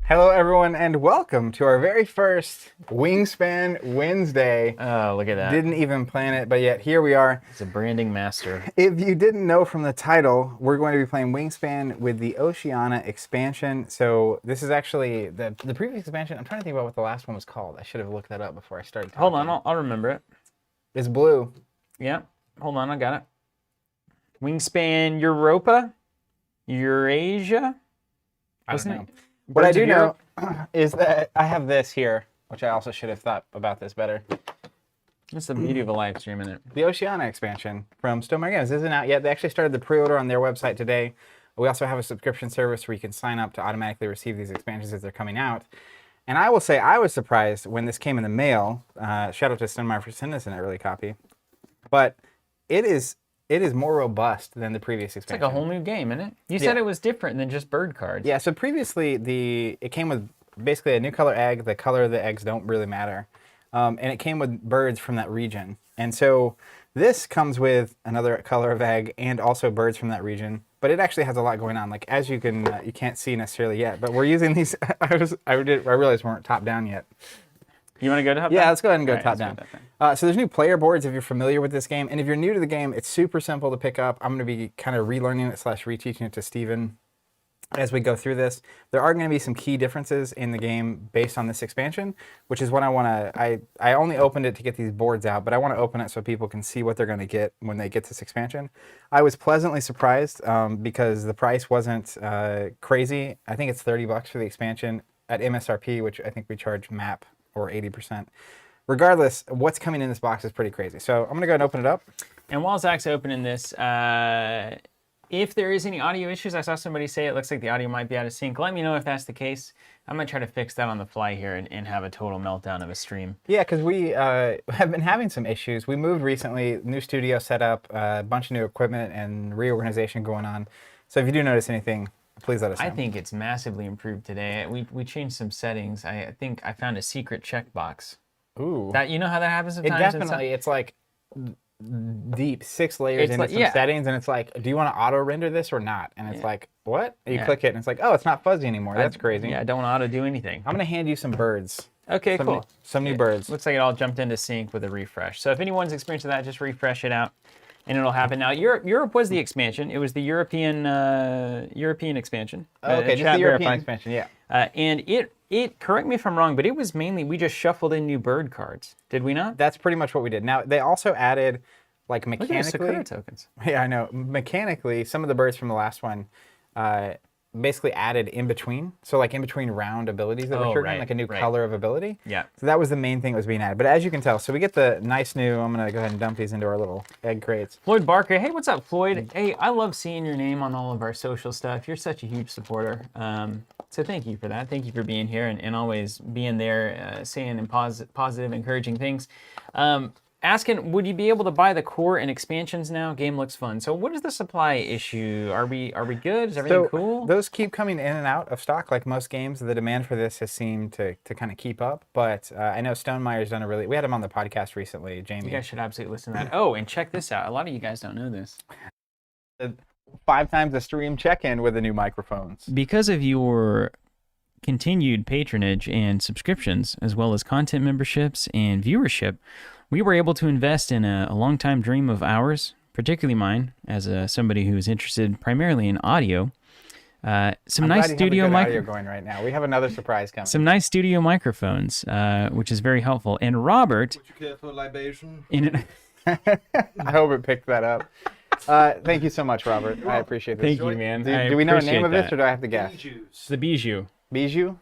Hello, everyone, and welcome to our very first Wingspan Wednesday. Oh, look at that. Didn't even plan it, but yet here we are. It's a branding master. If you didn't know from the title, we're going to be playing Wingspan with the Oceania expansion. So this is actually the previous expansion. I'm trying to think about what the last one was called. I should have looked that up before I started talking. Hold on, I'll remember it. It's blue. Yeah, hold on, I got it. Wingspan Europa? Eurasia? I don't know. it? What I Birds do of know Europe? is that I have this here, which I also should have thought about this better. That's the beauty of a live stream, isn't it? The Oceania expansion from Stonemaier Games isn't out yet. They actually started the pre-order on their website today. We also have a subscription service where you can sign up to automatically receive these expansions as they're coming out. And I will say I was surprised when this came in the mail. Shout out to Stonemaier for sending us an early copy. But it is more robust than the previous It's expansion. like a whole new game, isn't it? You said it was different than just bird cards. Yeah, so previously it came with basically a new color egg. The color of the eggs don't really matter. And it came with birds from that region. And so this comes with another color of egg and also birds from that region. But it actually has a lot going on. Like, as you can, you can't see necessarily yet. But we're using these. I realized we weren't top down yet. You want to go to top Yeah, down? let's go ahead and go All right, top let's down. go top down. So there's new player boards if you're familiar with this game. And if you're new to the game, it's super simple to pick up. I'm going to be kind of relearning it / reteaching it to Steven as we go through this. There are going to be some key differences in the game based on this expansion, which is what I want to... I only opened it to get these boards out, but I want to open it so people can see what they're going to get when they get this expansion. I was pleasantly surprised because the price wasn't crazy. I think it's $30 for the expansion at MSRP, which I think we charge MAP or 80%. Regardless, what's coming in this box is pretty crazy. So I'm going to go ahead and open it up. And while Zach's opening this, if there is any audio issues, I saw somebody say it looks like the audio might be out of sync. Let me know if that's the case. I'm going to try to fix that on the fly here and have a total meltdown of a stream. Yeah, because we have been having some issues. We moved recently, new studio set up, a bunch of new equipment and reorganization going on. So if you do notice anything, please let us know. I think it's massively improved today. We changed some settings. I think I found a secret checkbox. Ooh. That, you know how that happens It sometimes? definitely, it's like deep, 6 layers It's into like- some yeah. settings, and it's like, do you want to auto render this or not? And it's like, what? And you Yeah. click it, and it's like, oh, it's not fuzzy anymore. That's crazy. Yeah, I don't want to do anything. I'm going to hand you some birds. Okay, cool. Some new birds. Looks like it all jumped into sync with a refresh. So if anyone's experienced that, just refresh it out, and it'll happen. Now, Europe was the expansion. It was the European expansion. Oh, okay, just chat the European verifying. expansion, yeah. And it, correct me if I'm wrong, but it was mainly, we just shuffled in new bird cards. Did we not? That's pretty much what we did. Now, they also added, like, Look at the mechanically... Sakura tokens. Yeah, I know. Mechanically, some of the birds from the last one basically added in between. So, like, in between round abilities that were triggering, right, like a new right. color of ability. Yeah. So that was the main thing that was being added. But as you can tell, so we get the nice new... I'm going to go ahead and dump these into our little egg crates. Floyd Barker. Hey, what's up, Floyd? Hey, I love seeing your name on all of our social stuff. You're such a huge supporter. So thank you for that. Thank you for being here and always being there, saying and positive, encouraging things. Asking, would you be able to buy the core and expansions now? Game looks fun. So what is the supply issue? Are we good? Is everything cool? Those keep coming in and out of stock like most games. The demand for this has seemed to kind of keep up. But I know Stonemaier's done a really... We had him on the podcast recently, Jamie. You guys should absolutely listen to that. Oh, and check this out. A lot of you guys don't know this. 5 times a stream check-in with the new microphones. Because of your continued patronage and subscriptions, as well as content memberships and viewership, we were able to invest in a long-time dream of ours, particularly mine, as somebody who is interested primarily in audio. Some nice studio audio going right now. We have another surprise coming. Some nice studio microphones, which is very helpful. And Robert, Would you care for a libation? I hope it picked that up. Thank you so much, Robert. I appreciate this. thank you, man. Do we know the name of this, or do I have to guess? It's the Bijou. Bijou?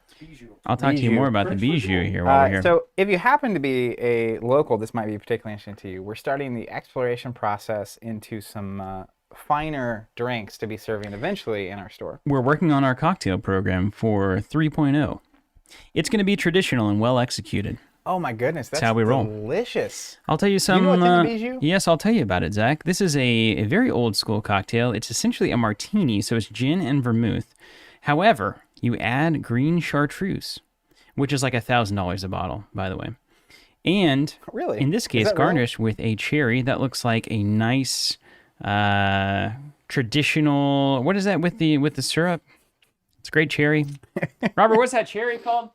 I'll talk to you Bijou. more about the Bijou here while we're here. So if you happen to be a local, this might be particularly interesting to you. We're starting the exploration process into some finer drinks to be serving eventually in our store. We're working on our cocktail program for 3.0. It's going to be traditional and well executed. Oh my goodness, that's how we roll. Delicious. I'll tell you some. know what's in the Bijou? Yes, I'll tell you about it, Zach. This is a very old school cocktail. It's essentially a martini, so it's gin and vermouth. However, you add green chartreuse, which is like $1,000 a bottle, by the way. And Really? in this Is case, that real? garnished with a cherry that looks like a nice traditional. What is that with the syrup? It's a great cherry. Robert, what's that cherry called?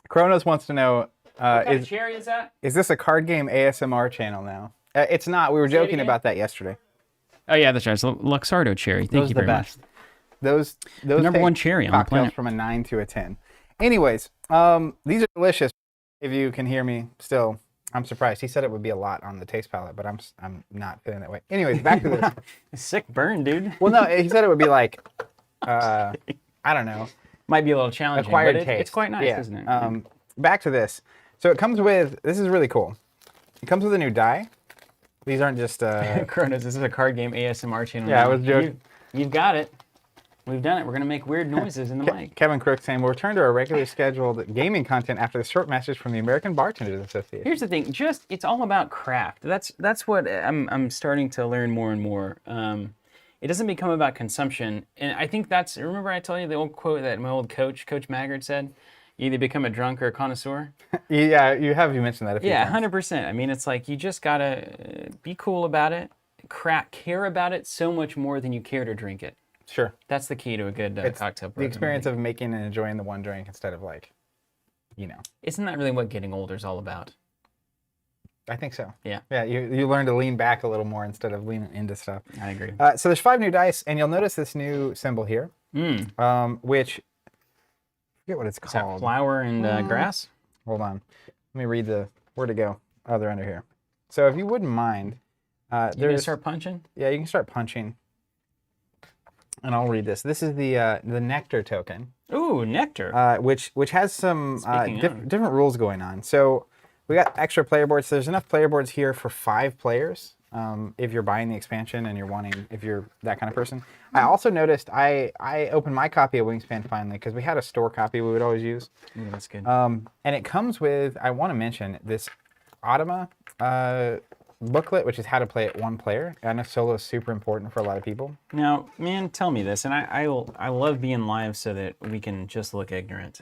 Kronos wants to know, What kind of cherry is that? is this a card game ASMR channel now? It's not. We were joking about that yesterday. Oh yeah, that's right. It's Luxardo cherry. Thank you very much. Those The number take one cherry on the cocktails planet. from a 9 to a 10. Anyways, these are delicious. If you can hear me still, I'm surprised. He said it would be a lot on the taste palette, but I'm not feeling that way. Anyways, back to this. Sick burn, dude. Well, no, he said it would be like, I don't know, Might be a little challenging, acquired but taste. it's quite nice, Yeah. isn't it? Back to this. So it comes with, this is really cool. It comes with a new die. These aren't just, Kronos, this is a card game ASMR channel. Yeah, I was joking. You've got it. We've done it. We're going to make weird noises in the mic. Kevin Crook saying, we'll return to our regularly scheduled gaming content after the short message from the American Bartenders Association. Here's the thing. It's all about craft. That's what I'm starting to learn more and more. It doesn't become about consumption. And I think remember I told you the old quote that my old coach, Coach Maggard, said? You either become a drunk or a connoisseur. Yeah, you mentioned that a few times. 100%. I mean, it's like you just got to be cool about it, care about it so much more than you care to drink it. Sure. That's the key to a good cocktail program. The experience of making and enjoying the one drink instead of like, Isn't that really what getting older is all about? I think so. Yeah. Yeah, you learn to lean back a little more instead of leaning into stuff. I agree. So there's 5 new dice, and you'll notice this new symbol here, which, I forget what it's Is that called. flower and grass? Hold on. Let me read where'd it go? Oh, they're under here. So if you wouldn't mind, You gonna start punching? Yeah, you can start punching. And I'll read this. This is the nectar token. Ooh, nectar. Which has some Speaking of. different rules going on. So we got extra player boards. So there's enough player boards here for 5 players. If you're buying the expansion and if you're that kind of person. I also noticed I opened my copy of Wingspan finally because we had a store copy we would always use. Ooh, that's good. And it comes with, I want to mention this Automa booklet, which is how to play it one player. I know solo is super important for a lot of people. Now, man, tell me this, and I love being live so that we can just look ignorant.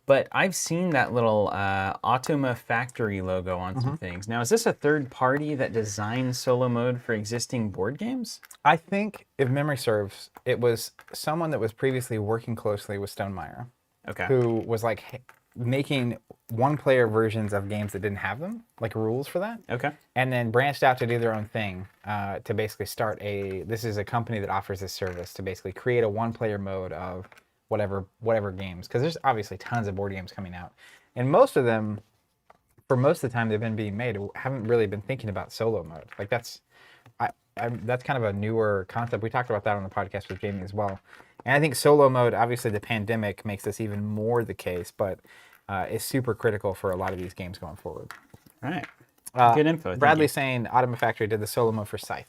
But I've seen that little Automa Factory logo on some things. Now, is this a third party that designed solo mode for existing board games? I think, if memory serves, it was someone that was previously working closely with Stonemaier, Okay. who was like making one-player versions of games that didn't have them, like rules for that. Okay. And then branched out to do their own thing to basically start this is a company that offers this service to basically create a one-player mode of whatever games, because there's obviously tons of board games coming out, and most of them, for most of the time they've been being made, haven't really been thinking about solo mode. Like that's kind of a newer concept. We talked about that on the podcast with Jamie as well, and I think solo mode, obviously the pandemic makes this even more the case, but is super critical for a lot of these games going forward. All right. Good info. Thank Bradley you. saying Automa Factory did the solo mode for Scythe.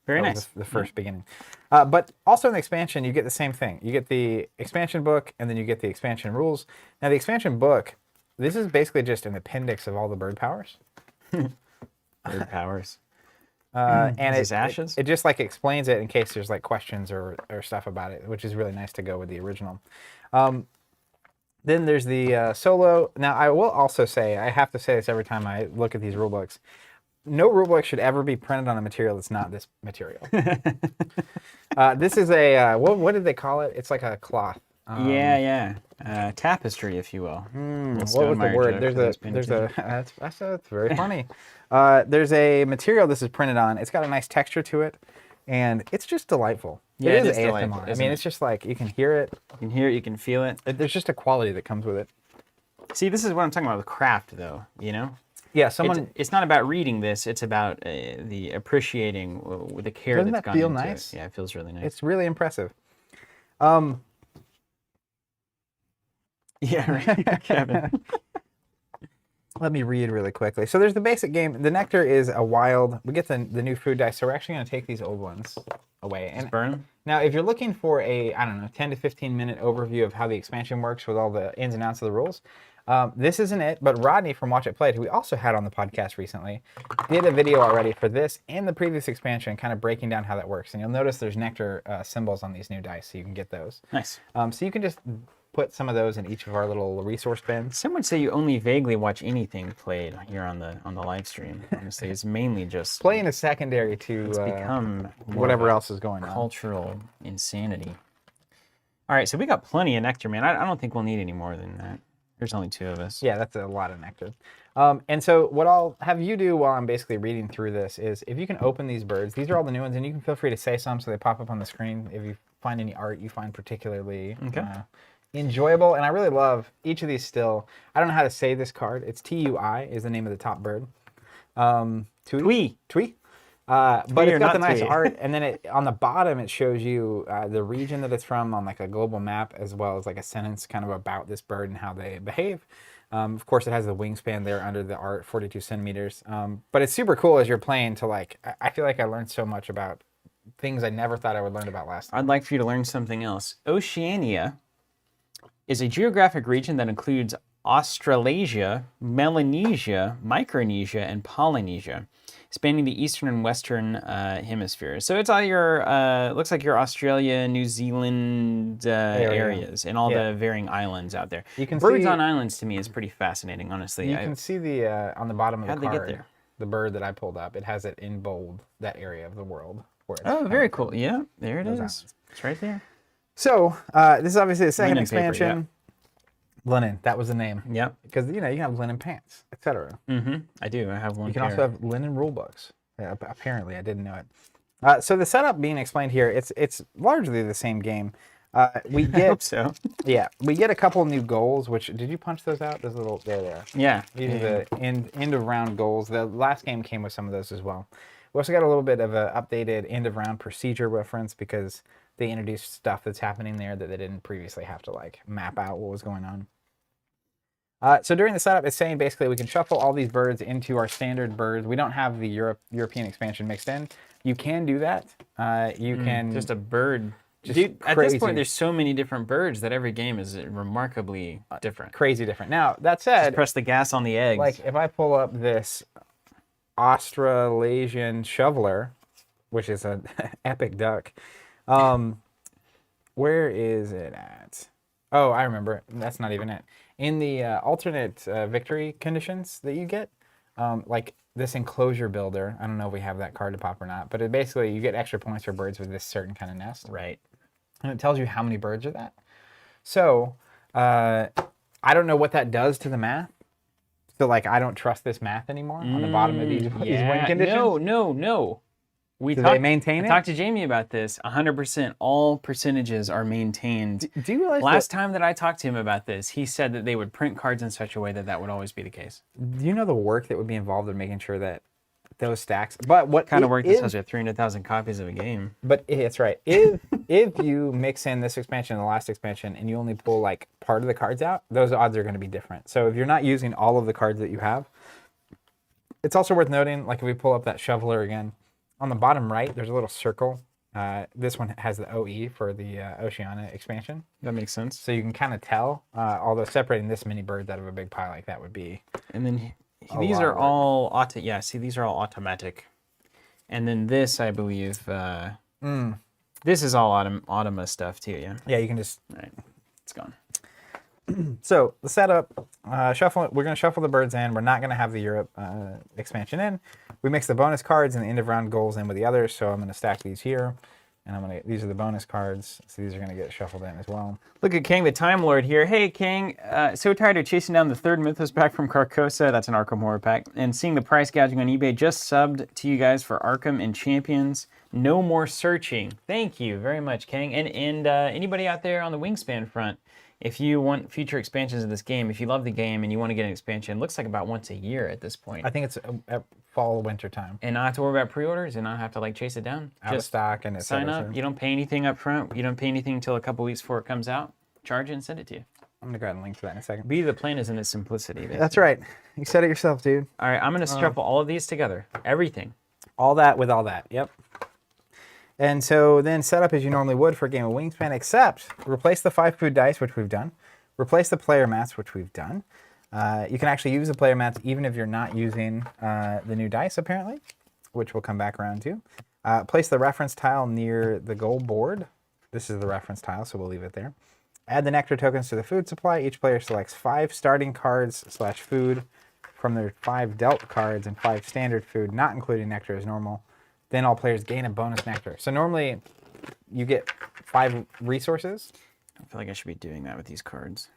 Very That nice. was the first beginning. But also in the expansion, you get the same thing. You get the expansion book, and then you get the expansion rules. Now, the expansion book, this is basically just an appendix of all the bird powers. Bird powers. And Is this ashes? it just like explains it in case there's like questions or stuff about it, which is really nice to go with the original. Then there's the solo. Now, I will also say, I have to say this every time I look at these rule books, no rulebook should ever be printed on a material that's not this material. This is a, what did they call it? It's like a cloth. Tapestry, if you will. What was the word? That's very funny. There's a material this is printed on. It's got a nice texture to it, and it's just delightful. Yeah, it is it is ASMR. delightful, I isn't mean, it? it's just like, you can hear it. You can hear it, you can feel it. There's just a quality that comes with it. See, this is what I'm talking about with craft, though, you know? Yeah, someone... It's not about reading this, it's about the appreciating the care Doesn't that's that gone feel into nice? it. Yeah, it feels really nice. It's really impressive. Yeah, right, Kevin. Let me read really quickly. So there's the basic game. The nectar is a wild... We get the new food dice, so we're actually going to take these old ones away. And Burn them? now, if you're looking for a, 10 to 15 minute overview of how the expansion works with all the ins and outs of the rules, this isn't it, but Rodney from Watch It Played, who we also had on the podcast recently, did a video already for this and the previous expansion, kind of breaking down how that works. And you'll notice there's nectar symbols on these new dice, so you can get those. Nice. So you can just put some of those in each of our little resource bins. Some would say you only vaguely watch anything played here on the live stream. Honestly, it's mainly just Playing is secondary to become more whatever of a else is going on. cultural insanity. All right, so we got plenty of nectar, man. I don't think we'll need any more than that. There's only 2 of us. Yeah, that's a lot of nectar. And so what I'll have you do while I'm basically reading through this is if you can open these birds, these are all the new ones, and you can feel free to say some so they pop up on the screen if you find any art you find particularly enjoyable. And I really love each of these still. I don't know how to say this card. It's TUI is the name of the top bird. Tui. But it's got the nice art, and then on the bottom it shows you the region that it's from on like a global map, as well as like a sentence kind of about this bird and how they behave. Of course, it has the wingspan there under the art, 42 centimeters. But it's super cool as you're playing to like, I feel like I learned so much about things I never thought I would learn about last time. I'd like for you to learn something else. Oceania is a geographic region that includes Australasia, Melanesia, Micronesia, and Polynesia, spanning the eastern and western hemispheres. So it's all your, looks like your Australia, New Zealand areas, and all the varying islands out there. You can Birds on islands to me is pretty fascinating, honestly. You can see the on the bottom of the card, get there? The bird that I pulled up. It has it in bold, that area of the world. Where it's very cool. Yeah, there it is. Islands. It's right there. So this is obviously the second expansion. Paper, Linen, that was the name. Yep. Because you can have linen pants, etc. I do. I have one. You can also have linen rule books. Yeah, apparently, I didn't know it. So the setup being explained here, it's largely the same game. We get. I hope so. Yeah, we get a couple new goals. Which did you punch those out? Those little there. Yeah. These are the end of round goals. The last game came with some of those as well. We also got a little bit of an updated end of round procedure reference because they introduced stuff that's happening there that they didn't previously have to like map out what was going on. So during the setup, it's saying basically we can shuffle all these birds into our standard birds. We don't have the European expansion mixed in. You can do that. You can just a bird. Dude, at this point, there's so many different birds that every game is remarkably different. Crazy different. Now that said, just press the gas on the eggs. Like if I pull up this Australasian shoveler, which is an epic duck. Where is it at? Oh, I remember. That's not even it. In the alternate victory conditions that you get, like this enclosure builder, I don't know if we have that card to pop or not, but basically you get extra points for birds with this certain kind of nest. Right. And it tells you how many birds are that. So I don't know what that does to the math. So like I don't trust this math anymore on the bottom of these win conditions. No. They maintain it? I talked to Jamie about this. 100%. All percentages are maintained. Do you realize Last time that I talked to him about this, he said that they would print cards in such a way that that would always be the case. Do you know the work that would be involved in making sure that those stacks? But what kind of work that sells you 300,000 copies of a game? But that's right. If you mix in this expansion and the last expansion and you only pull like part of the cards out, those odds are going to be different. So if you're not using all of the cards that you have, it's also worth noting, like if we pull up that shoveler again, on the bottom right, there's a little circle. This one has the OE for the Oceania expansion. That makes sense. So you can kind of tell, although separating this many birds out of a big pile like that would be. And then these are all these are all automatic. And then this, I believe, this is all Automa stuff too, yeah? Yeah, you can just. All right, it's gone. So the setup, shuffle. We're going to shuffle the birds in. We're not going to have the Europe expansion in. We mix the bonus cards and the end of round goals in with the others. So I'm going to stack these here, and these are the bonus cards. So these are going to get shuffled in as well. Look at King the Time Lord here. Hey King, so tired of chasing down the third Mythos pack from Carcosa. That's an Arkham Horror pack, and seeing the price gouging on eBay. Just subbed to you guys for Arkham and Champions. No more searching. Thank you very much, King. And anybody out there on the Wingspan front. If you want future expansions of this game, if you love the game and you want to get an expansion, it looks like about once a year at this point. I think it's at fall, winter time. And not have to worry about pre-orders and not have to like chase it down. Out of stock and sign up. You don't pay anything up front. You don't pay anything until a couple weeks before it comes out. Charge it and send it to you. I'm going to go ahead and link to that in a second. The plan is in its simplicity. Basically. That's right. You said it yourself, dude. All right, I'm going to shuffle all of these together. Everything. All that with all that. Yep. And so then set up as you normally would for a game of Wingspan, except replace the 5 food dice, which we've done. Replace the player mats, which we've done. You can actually use the player mats even if you're not using the new dice, apparently, which we'll come back around to. Place the reference tile near the goal board. This is the reference tile, so we'll leave it there. Add the nectar tokens to the food supply. Each player selects 5 starting cards / food from their 5 dealt cards and 5 standard food, not including nectar as normal. Then all players gain a bonus nectar. So normally you get 5 resources. I feel like I should be doing that with these cards.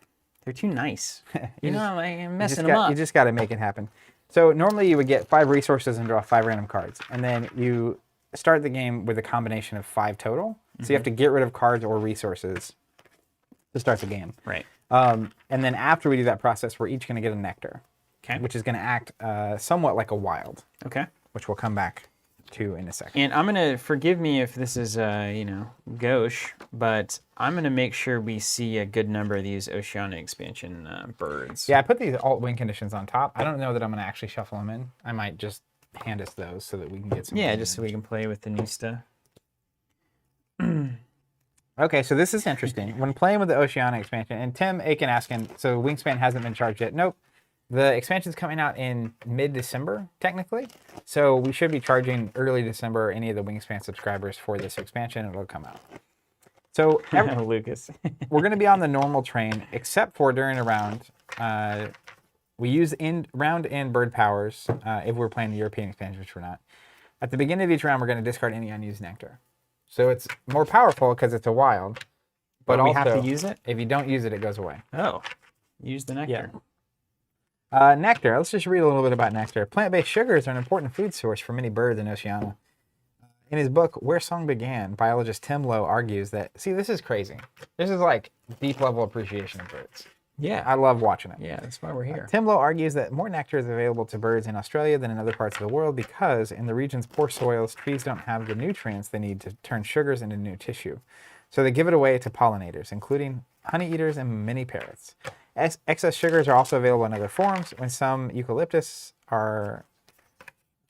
They're too nice. You know, I'm messing them You up. just got to make it happen. So normally you would get 5 resources and draw 5 random cards. And then you start the game with a combination of 5 total. So you have to get rid of cards or resources to start the game. Right. And then after we do that process, we're each going to get a nectar. Okay. Which is going to act somewhat like a wild. Okay. Which we'll come back to in a second. And I'm going to, forgive me if this is, gauche, but I'm going to make sure we see a good number of these Oceania expansion birds. Yeah, I put these alt win conditions on top. I don't know that I'm going to actually shuffle them in. I might just hand us those so that we can get some. Yeah, just so we can play with the new stuff. Okay, so this is interesting. When playing with the Oceania expansion, and Tim Aiken asking, so Wingspan hasn't been charged yet. Nope. The expansion's coming out in mid-December, technically. So we should be charging early December any of the Wingspan subscribers for this expansion. It'll come out. So Lucas. we're going to be on the normal train, except for during a round. We use round and bird powers if we're playing the European expansion, which we're not. At the beginning of each round, we're going to discard any unused nectar. So it's more powerful because it's a wild. But we also, have to use it? If you don't use it, it goes away. Oh, use the nectar. Yeah. Nectar. Let's just read a little bit about nectar. Plant-based sugars are an important food source for many birds in Oceania. In his book, Where Song Began, biologist Tim Lowe argues that, see, this is crazy. This is like deep level appreciation of birds. Yeah. I love watching it. Yeah, that's why we're here. Tim Lowe argues that more nectar is available to birds in Australia than in other parts of the world because in the region's poor soils, trees don't have the nutrients they need to turn sugars into new tissue. So they give it away to pollinators, including honey eaters and many parrots. Excess sugars are also available in other forms. When some eucalyptus are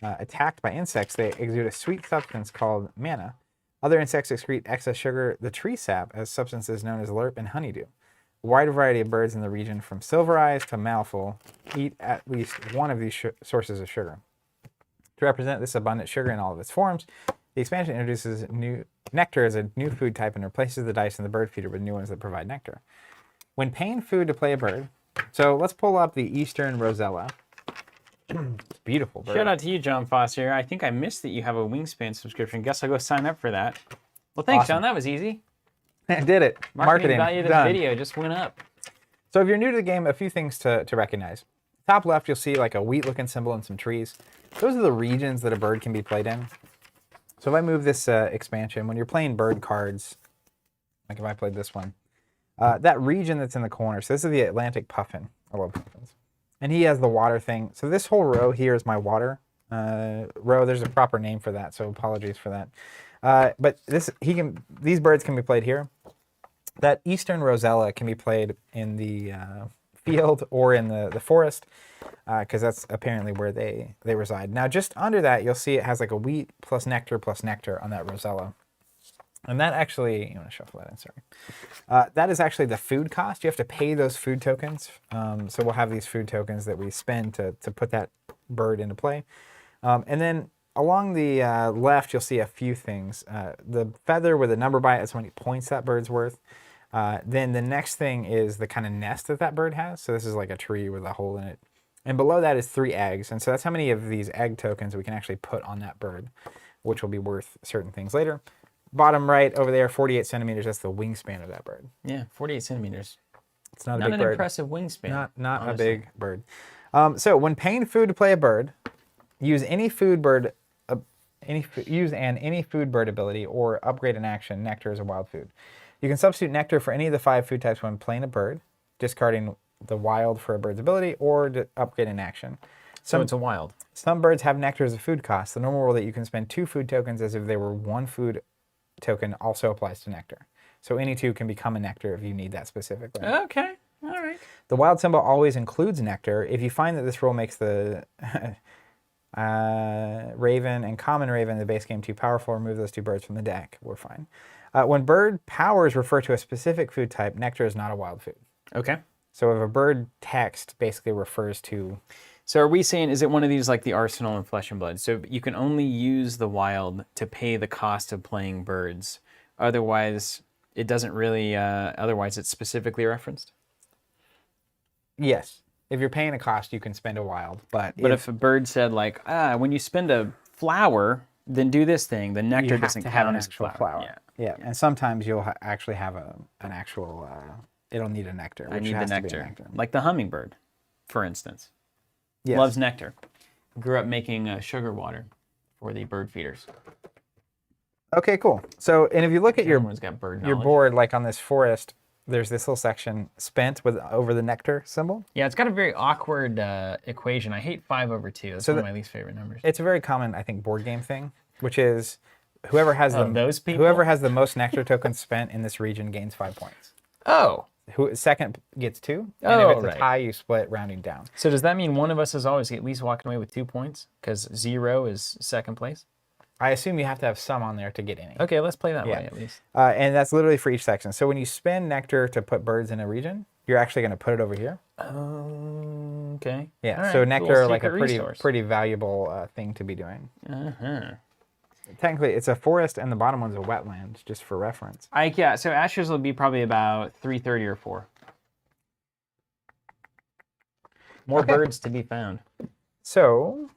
attacked by insects, they exude a sweet substance called manna. Other insects excrete excess sugar, the tree sap, as substances known as lerp and honeydew. A wide variety of birds in the region, from silver eyes to malfoal, eat at least one of these sources of sugar. To represent this abundant sugar in all of its forms, the expansion introduces nectar as a new food type and replaces the dice in the bird feeder with new ones that provide nectar. When paying food to play a bird, so let's pull up the Eastern Rosella. It's a beautiful bird. Shout out to you, John Foster. I think I missed that you have a Wingspan subscription. Guess I'll go sign up for that. Well, thanks, Awesome. John. That was easy. Did it. Marketing value of the done. video just went up. So if you're new to the game, a few things to recognize. Top left, you'll see like a wheat-looking symbol and some trees. Those are the regions that a bird can be played in. So if I move this expansion, when you're playing bird cards, like if I played this one, that region that's in the corner, so this is the Atlantic puffin. I love puffins. And he has the water thing. So this whole row here is my water row. There's a proper name for that, so apologies for that. But these birds can be played here. That Eastern Rosella can be played in the field or in the forest, because that's apparently where they reside. Now, just under that, you'll see it has like a wheat plus nectar on that Rosella. And that actually, you want to shuffle that in, sorry. That is actually the food cost. You have to pay those food tokens. So we'll have these food tokens that we spend to put that bird into play. And then along the left, you'll see a few things. The feather with a number by it is how many points that bird's worth. Then the next thing is the kind of nest that bird has. So this is like a tree with a hole in it. And below that is 3 eggs. And so that's how many of these egg tokens we can actually put on that bird, which will be worth certain things later. Bottom right over there, 48 centimeters. That's the wingspan of that bird. Yeah, 48 centimeters. It's not a Not big an bird. impressive wingspan. Not a honestly. big bird. So when paying food to play a bird, use any food bird, any food bird ability or upgrade an action. Nectar is a wild food. You can substitute nectar for any of the 5 food types when playing a bird, discarding the wild for a bird's ability or to upgrade an action. So it's a wild. Some birds have nectar as a food cost. The normal rule that you can spend 2 food tokens as if they were 1 food token also applies to nectar. So any 2 can become a nectar if you need that specifically. Okay, all right. The wild symbol always includes nectar. If you find that this rule makes the raven and common raven in the base game too powerful, remove those 2 birds from the deck. We're fine. When bird powers refer to a specific food type, nectar is not a wild food. Okay. So if a bird text basically refers to... So are we saying, is it one of these like the Arsenal and Flesh and Blood? So you can only use the wild to pay the cost of playing birds. Otherwise, it doesn't really, otherwise it's specifically referenced? Yes. If you're paying a cost, you can spend a wild. But if a bird said like, when you spend a flower, then do this thing. The nectar You have doesn't to have count an as a actual flower. flower. Yeah, and sometimes you'll actually have an actual. It'll need a nectar. I Which need the has to be a nectar. nectar. Like the hummingbird, for instance. Yes. Loves nectar. Grew up making sugar water for the bird feeders. Okay, cool. So, and if you look at Everyone's got bird your knowledge. board, like on this forest, there's this little section spent with over the nectar symbol. Yeah, it's got a very awkward equation. I hate 5/2. That's one of my least favorite numbers. It's a very common, I think, board game thing, which is whoever has those people? whoever has the most nectar tokens spent in this region gains 5 points. Oh. Who second gets 2, and Oh, if it's right. a tie, you split rounding down. So does that mean one of us is always at least walking away with 2 points? Because 0 is second place? I assume you have to have some on there to get any. Okay, let's play that Yeah. way at least. And that's literally for each section. So when you spend nectar to put birds in a region, you're actually going to put it over here. Okay. Yeah. All right, So cool nectar, like a secret resource. pretty valuable thing to be doing. Uh-huh. Technically, it's a forest, and the bottom one's a wetland, just for reference. Yeah, so Ashes will be probably about 3:30 or 4. More Okay. birds to be found. So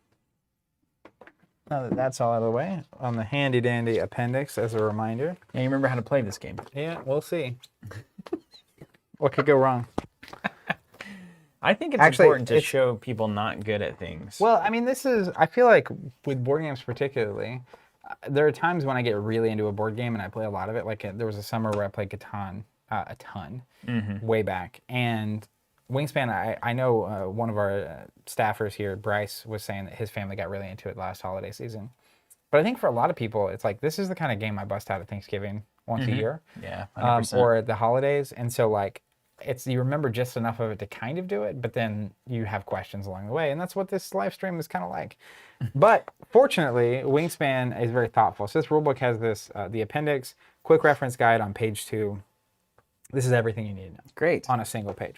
now that that's all out of the way, on the handy dandy appendix as a reminder. Yeah, you remember how to play this game. Yeah, we'll see. What could go wrong? I think it's Actually, important to it's- show people not good at things. Well, I mean, I feel like with board games particularly, there are times when I get really into a board game and I play a lot of it. Like there was a summer where I played Catan a ton, way back. And Wingspan, I know one of our staffers here, Bryce, was saying that his family got really into it last holiday season. But I think for a lot of people, it's like, this is the kind of game I bust out at Thanksgiving once a year. Yeah, 100%. Or at the holidays. And so like, you remember just enough of it to kind of do it, but then you have questions along the way. And that's what this live stream is kind of like. But fortunately, Wingspan is very thoughtful. So this rulebook has this, the appendix, quick reference guide on page 2. This is everything you need to know Great. on a single page.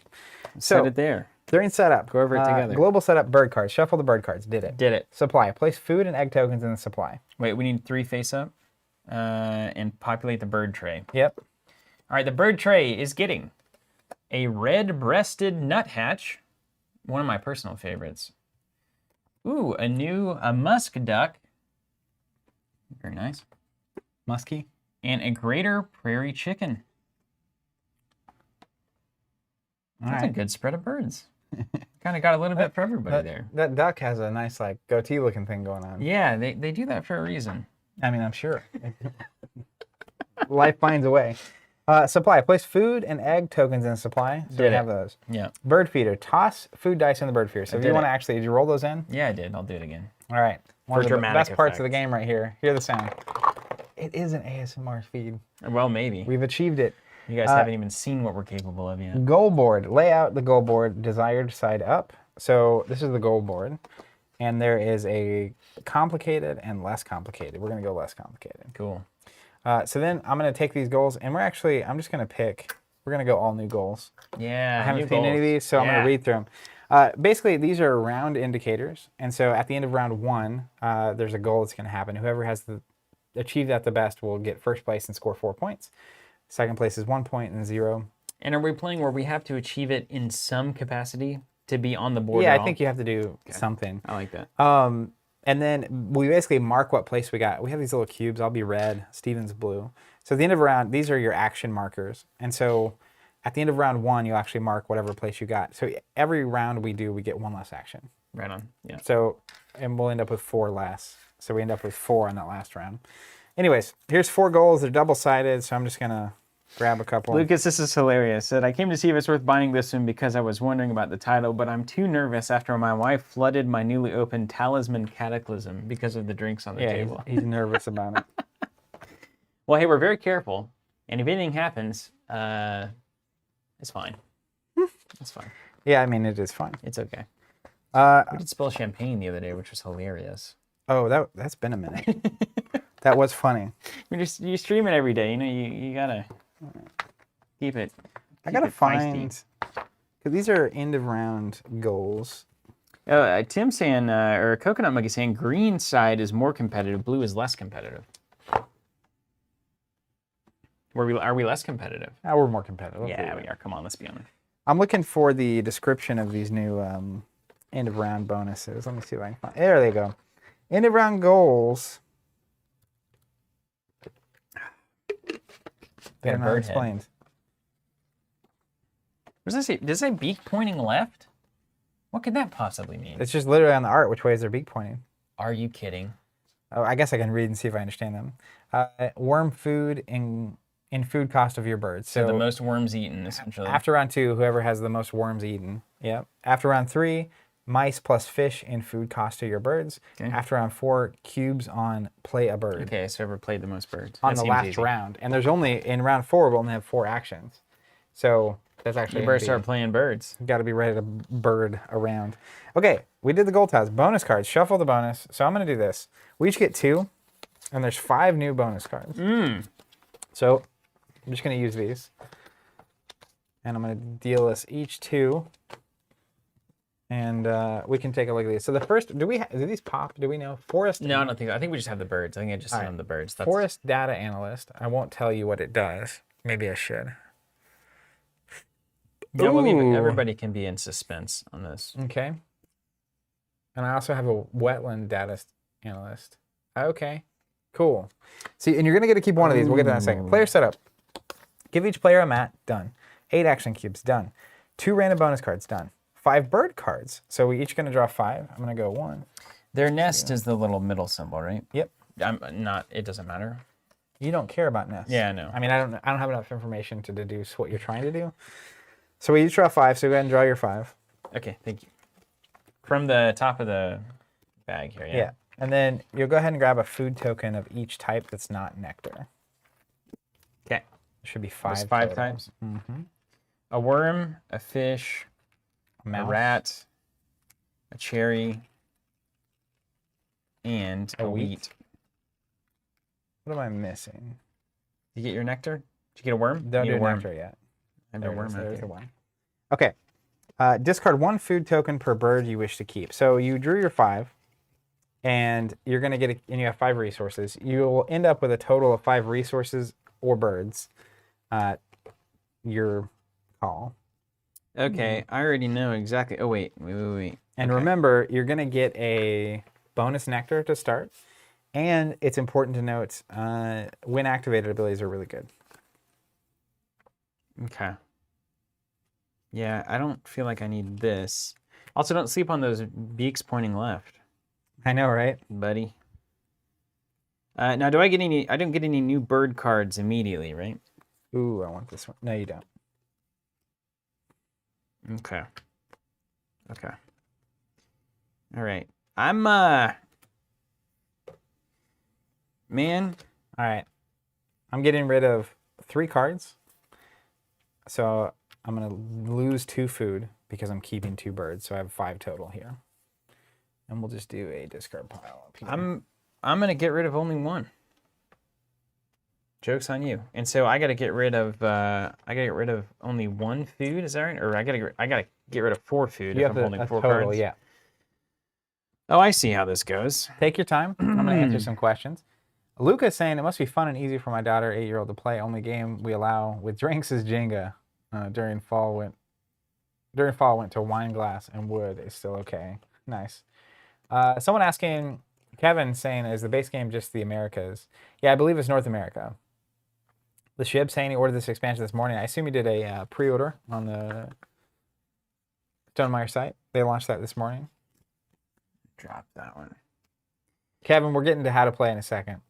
Set it there. During setup, Go over it together. Global setup, bird cards. Shuffle the bird cards. Did it. Did it. Supply. Place food and egg tokens in the supply. Wait, we need 3 face up and populate the bird tray. Yep. All right, the bird tray is getting a red-breasted nuthatch, one of my personal favorites. Ooh, a musk duck. Very nice. Musky. And a greater prairie chicken. All That's a right. good spread of birds. Kind of got a little bit for everybody there. That duck has a nice like goatee looking thing going on. Yeah, they do that for a reason. I mean, I'm sure. Life finds a way. Supply. Place food and egg tokens in the supply. So we Did it. have those. Yeah. Bird feeder. Toss food dice in the bird feeder. So if you did want to it. did you roll those in? Yeah, I did. I'll do it again. All right. One For of the dramatic best parts of the effect. game right here. Hear the sound. It is an ASMR feed. Well, maybe. We've achieved it. You guys haven't even seen what we're capable of yet. Goal board. Lay out the goal board desired side up. So this is the goal board. And there is a complicated and less complicated. We're going to go less complicated. Cool. So then I'm going to take these goals and I'm just going to we're going to go all new goals. Yeah. I haven't new seen any of goals. these, so I'm going Yeah. to read through them. Basically, these are round indicators. And so at the end of round 1, there's a goal that's going to happen. Whoever has achieved that the best will get first place and score 4 points. Second place is 1 point and 0. And are we playing where we have to achieve it in some capacity to be on the board? Yeah, at I think all? you have to do something. I like that. And then we basically mark what place we got. We have these little cubes. I'll be red. Steven's blue. So at the end of a round, these are your action markers. And so at the end of round 1, you'll actually mark whatever place you got. So every round we do, we get 1 less action. Right on. Yeah. So, and we'll end up with 4 less. So we end up with 4 on that last round. Anyways, here's 4 goals. They're double-sided, so I'm just going to grab a couple. Lucas, this is hilarious. Said, I came to see if it's worth buying this one because I was wondering about the title, but I'm too nervous after my wife flooded my newly opened Talisman Cataclysm because of the drinks on the Yeah, table. he's nervous about it. Well, hey, we're very careful, and if anything happens, it's fine. It's fine. Yeah, I mean, it is fun. It's okay. Uh, We did spill champagne the other day, which was hilarious. oh, that's been a minute. That was funny. You stream it every day. You know, you gotta keep it. I gotta keep it feisty. find, because these are end of round goals. Tim's saying, or Coconut Monkey saying, green side is more competitive, blue is less competitive. Are we less competitive? We're more competitive. Yeah, we are. Come on, let's be honest. I'm looking for the description of these new end of round bonuses. Let me see if I can find. There they go. End of round goals. Get a Getting bird head. unexplained. What does it say? Does it say beak pointing left? What could that possibly mean? It's just literally on the art which way is their beak pointing. Are you kidding? Oh, I guess I can read and see if I understand them. Worm food in food cost of your birds. So the most worms eaten, essentially. After round 2, whoever has the most worms eaten. Yep. After round 3, mice plus fish in food cost to your birds. Okay. After round 4, cubes on play a bird. Okay, so whoever played the most birds. On That the seems last easy. round. And there's only, in round 4, we'll only have 4 actions. So that's actually You better start playing birds. got to be ready to bird around. Okay, we did the gold tiles. Bonus cards. Shuffle the bonus. So I'm going to do this. We each get 2, and there's 5 new bonus cards. So I'm just going to use these. And I'm going to deal us each 2. And we can take a look at these. So the first, do these pop? Do we know? Forest. No, I don't think. I think we just have the birds. I think I just sent them the birds. That's... Forest data analyst. I won't tell you what it does. Maybe I should. Yeah, we'll leave it. Ooh. Everybody can be in suspense on this. Okay. And I also have a wetland data analyst. Okay. Cool. See, and you're going to get to keep one of these. We'll get to that in a second. Player setup. Give each player a mat. Done. 8 action cubes. Done. 2 random bonus cards. Done. 5 bird cards. So we each going to draw 5. I'm going to go 1. Their nest is the little middle symbol, right? Yep. I'm not. It doesn't matter. You don't care about nests. Yeah, I know. I mean, I don't have enough information to deduce what you're trying to do. So we each draw 5. So go ahead and draw your 5. Okay, thank you. From the top of the bag here, yeah. Yeah. And then you'll go ahead and grab a food token of each type that's not nectar. Okay. There should be 5. There's 5 totals. types. Mm-hmm. A worm, a fish, a Mouse. rat, a cherry, and a wheat. What am I missing? Did you get your nectar? Did you get a worm? Don't Need do a worm. nectar yet. I have There a it worm is. out There's there. the one. Okay. Discard 1 food token per bird you wish to keep. So you drew your 5, and you're going to get and you have 5 resources. You'll end up with a total of 5 resources or birds. Your call. Okay, I already know exactly. Oh, wait. And Okay. remember, you're going to get a bonus nectar to start. And it's important to note, when activated abilities are really good. Okay. Yeah, I don't feel like I need this. Also, don't sleep on those beaks pointing left, I know, right? buddy. Now, do I get any? I don't get any new bird cards immediately, right? Ooh, I want this one. No, you don't. Okay. Okay. All right. I'm man. All right. I'm getting rid of 3 cards. So I'm going to lose 2 food because I'm keeping 2 birds. So I have 5 total here. And we'll just do a discard pile up here. I'm gonna get rid of only 1. Joke's on you. And so I gotta get rid of only 1 food. Is that right? Or I gotta get rid of 4 food you if have I'm holding a 4 total, cards. yeah. Oh, I see how this goes. Take your time. I'm going to answer some questions. Luca's saying it must be fun and easy for my daughter, 8-year-old, to play. Only game we allow with drinks is Jenga. During fall went to wine glass and wood is still okay. Nice. Someone asking, Kevin saying, is the base game just the Americas? Yeah, I believe it's North America. The Shib saying he ordered this expansion this morning. I assume he did a pre-order on the Stonemeyer site. They launched that this morning. Drop that one. Kevin, we're getting to how to play in a second.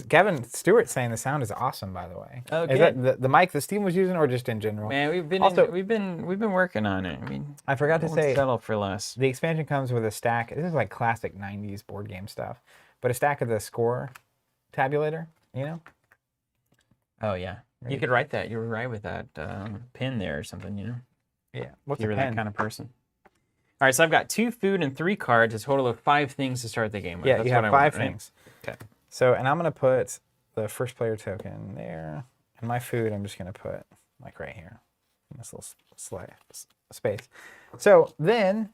Kevin Stewart saying the sound is awesome, by the way. Oh, is that the mic that Steven was using, or just in general? Man, we've been Also- we've been working on it. I mean, I forgot to won't say, settle for less. the expansion comes with a stack. This is like classic 90s board game stuff, but a stack of the score tabulator, you know? Oh yeah, you could write that. You were right with that pin there or something. You know, Yeah. What's you a were pen? that kind of person. All right, so I've got 2 food and 3 cards. A total of 5 things to start the game with. Yeah, That's you what have I 5 want, right? things. Okay. So, and I'm going to put the first player token there, and my food I'm just going to put like right here in this little space. So then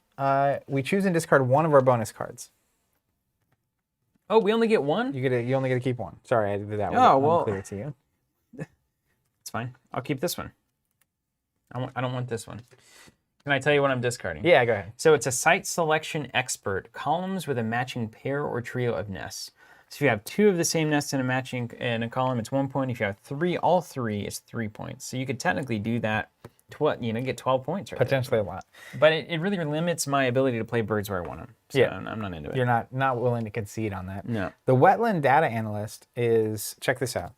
we choose and discard 1 of our bonus cards. Oh, we only get 1? You only get to keep 1. Sorry, I did that one. Oh, well. Unclear to you. It's fine. I'll keep this one. I don't want this one. Can I tell you what I'm discarding? Yeah, go ahead. So it's a site selection expert, columns with a matching pair or trio of nests. So if you have 2 of the same nest in a column, it's 1 point. If you have all three, it's 3 points. So you could technically do that, get 12 points right Potentially a lot. there. But it really limits my ability to play birds where I want them. So Yeah. I'm not into it. You're not willing to concede on that. No. The wetland data analyst is, check this out.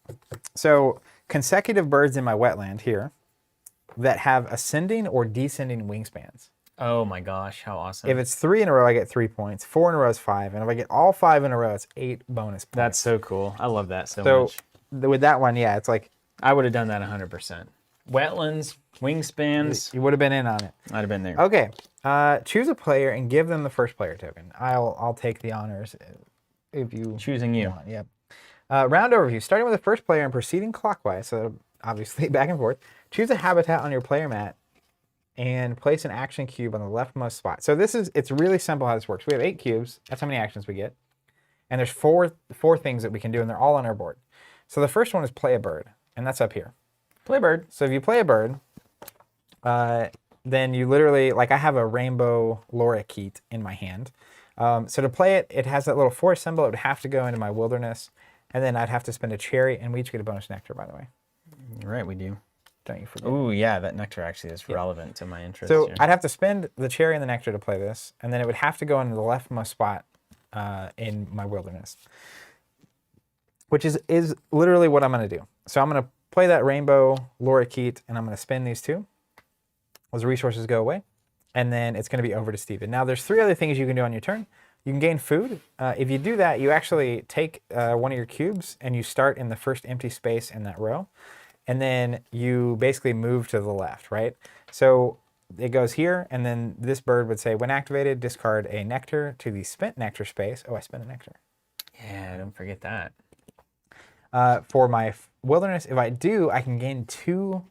So consecutive birds in my wetland here that have ascending or descending wingspans. Oh my gosh, how awesome. If it's 3 in a row, I get 3 points. 4 in a row is 5. And if I get all 5 in a row, it's 8 bonus points. That's so cool. I love that so much. With that one, yeah, it's like... I would have done that 100%. Wetlands, wingspans. You would have been in on it. I'd have been there. Okay. Choose a player and give them the first player token. I'll take the honors if you Choosing you. want. Yep. Round overview. Starting with the first player and proceeding clockwise, so obviously back and forth. Choose a habitat on your player mat and place an action cube on the leftmost spot. So it's really simple how this works. We have 8 cubes. That's how many actions we get. And there's four things that we can do, and they're all on our board. So the first one is play a bird, and that's up here. Play bird. So if you play a bird, then you literally, like I have a rainbow lorikeet in my hand. So to play it, it has that little forest symbol. It would have to go into my wilderness, and then I'd have to spend a cherry, and we each get a bonus nectar, by the way. You're right, we do. Don't you forget. Oh yeah, that nectar actually is relevant to my interest. So here. I'd have to spend the cherry and the nectar to play this, and then it would have to go into the leftmost spot in my wilderness, which is literally what I'm going to do. So I'm going to play that rainbow lorikeet, and I'm going to spend these 2. Those resources go away, and then it's going to be over to Steven. Now, there's 3 other things you can do on your turn. You can gain food. If you do that, you actually take one of your cubes, and you start in the first empty space in that row, and then you basically move to the left, right? So it goes here, and then this bird would say, when activated, discard a nectar to the spent nectar space. Oh, I spent a nectar. Yeah, don't forget that. For my wilderness, if I do, I can gain 2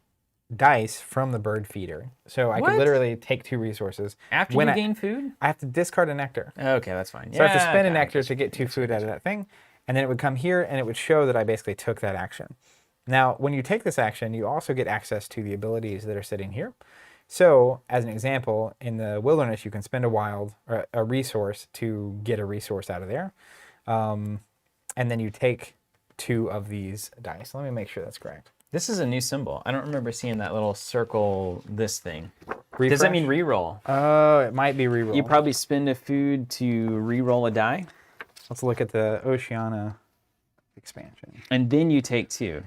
dice from the bird feeder. So I could literally take 2 resources. After you gain food? I have to discard a nectar. Okay, that's fine. So I have to spend a nectar to get 2 food out of that thing, and then it would come here, and it would show that I basically took that action. Now, when you take this action, you also get access to the abilities that are sitting here. So, as an example, in the wilderness, you can spend a resource to get a resource out of there. And then you take 2 of these dice. Let me make sure that's correct. This is a new symbol. I don't remember seeing that little circle, this thing. Refresh? Does that mean reroll? Oh, it might be reroll. You probably spend a food to reroll a die. Let's look at the Oceania expansion. And then you take 2.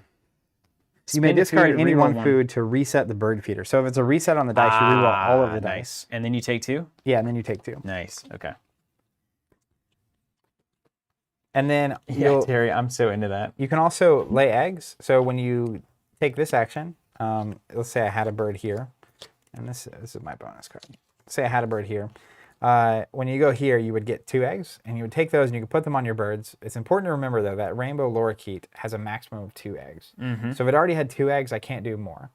You may Spend a discard food, any reroll one food to reset the bird feeder. So if it's a reset on the dice, you reroll all of the dice. Nice. And then you take 2? Yeah, and then you take 2. Nice. Okay. And then Yeah, Terry, I'm so into that. you can also lay eggs. So when you take this action, let's say I had a bird here, and this is my bonus card. Say I had a bird here. When you go here, you would get 2 eggs, and you would take those and you could put them on your birds. It's important to remember, though, that rainbow lorikeet has a maximum of 2 eggs. So if it already had 2 eggs, I can't do more.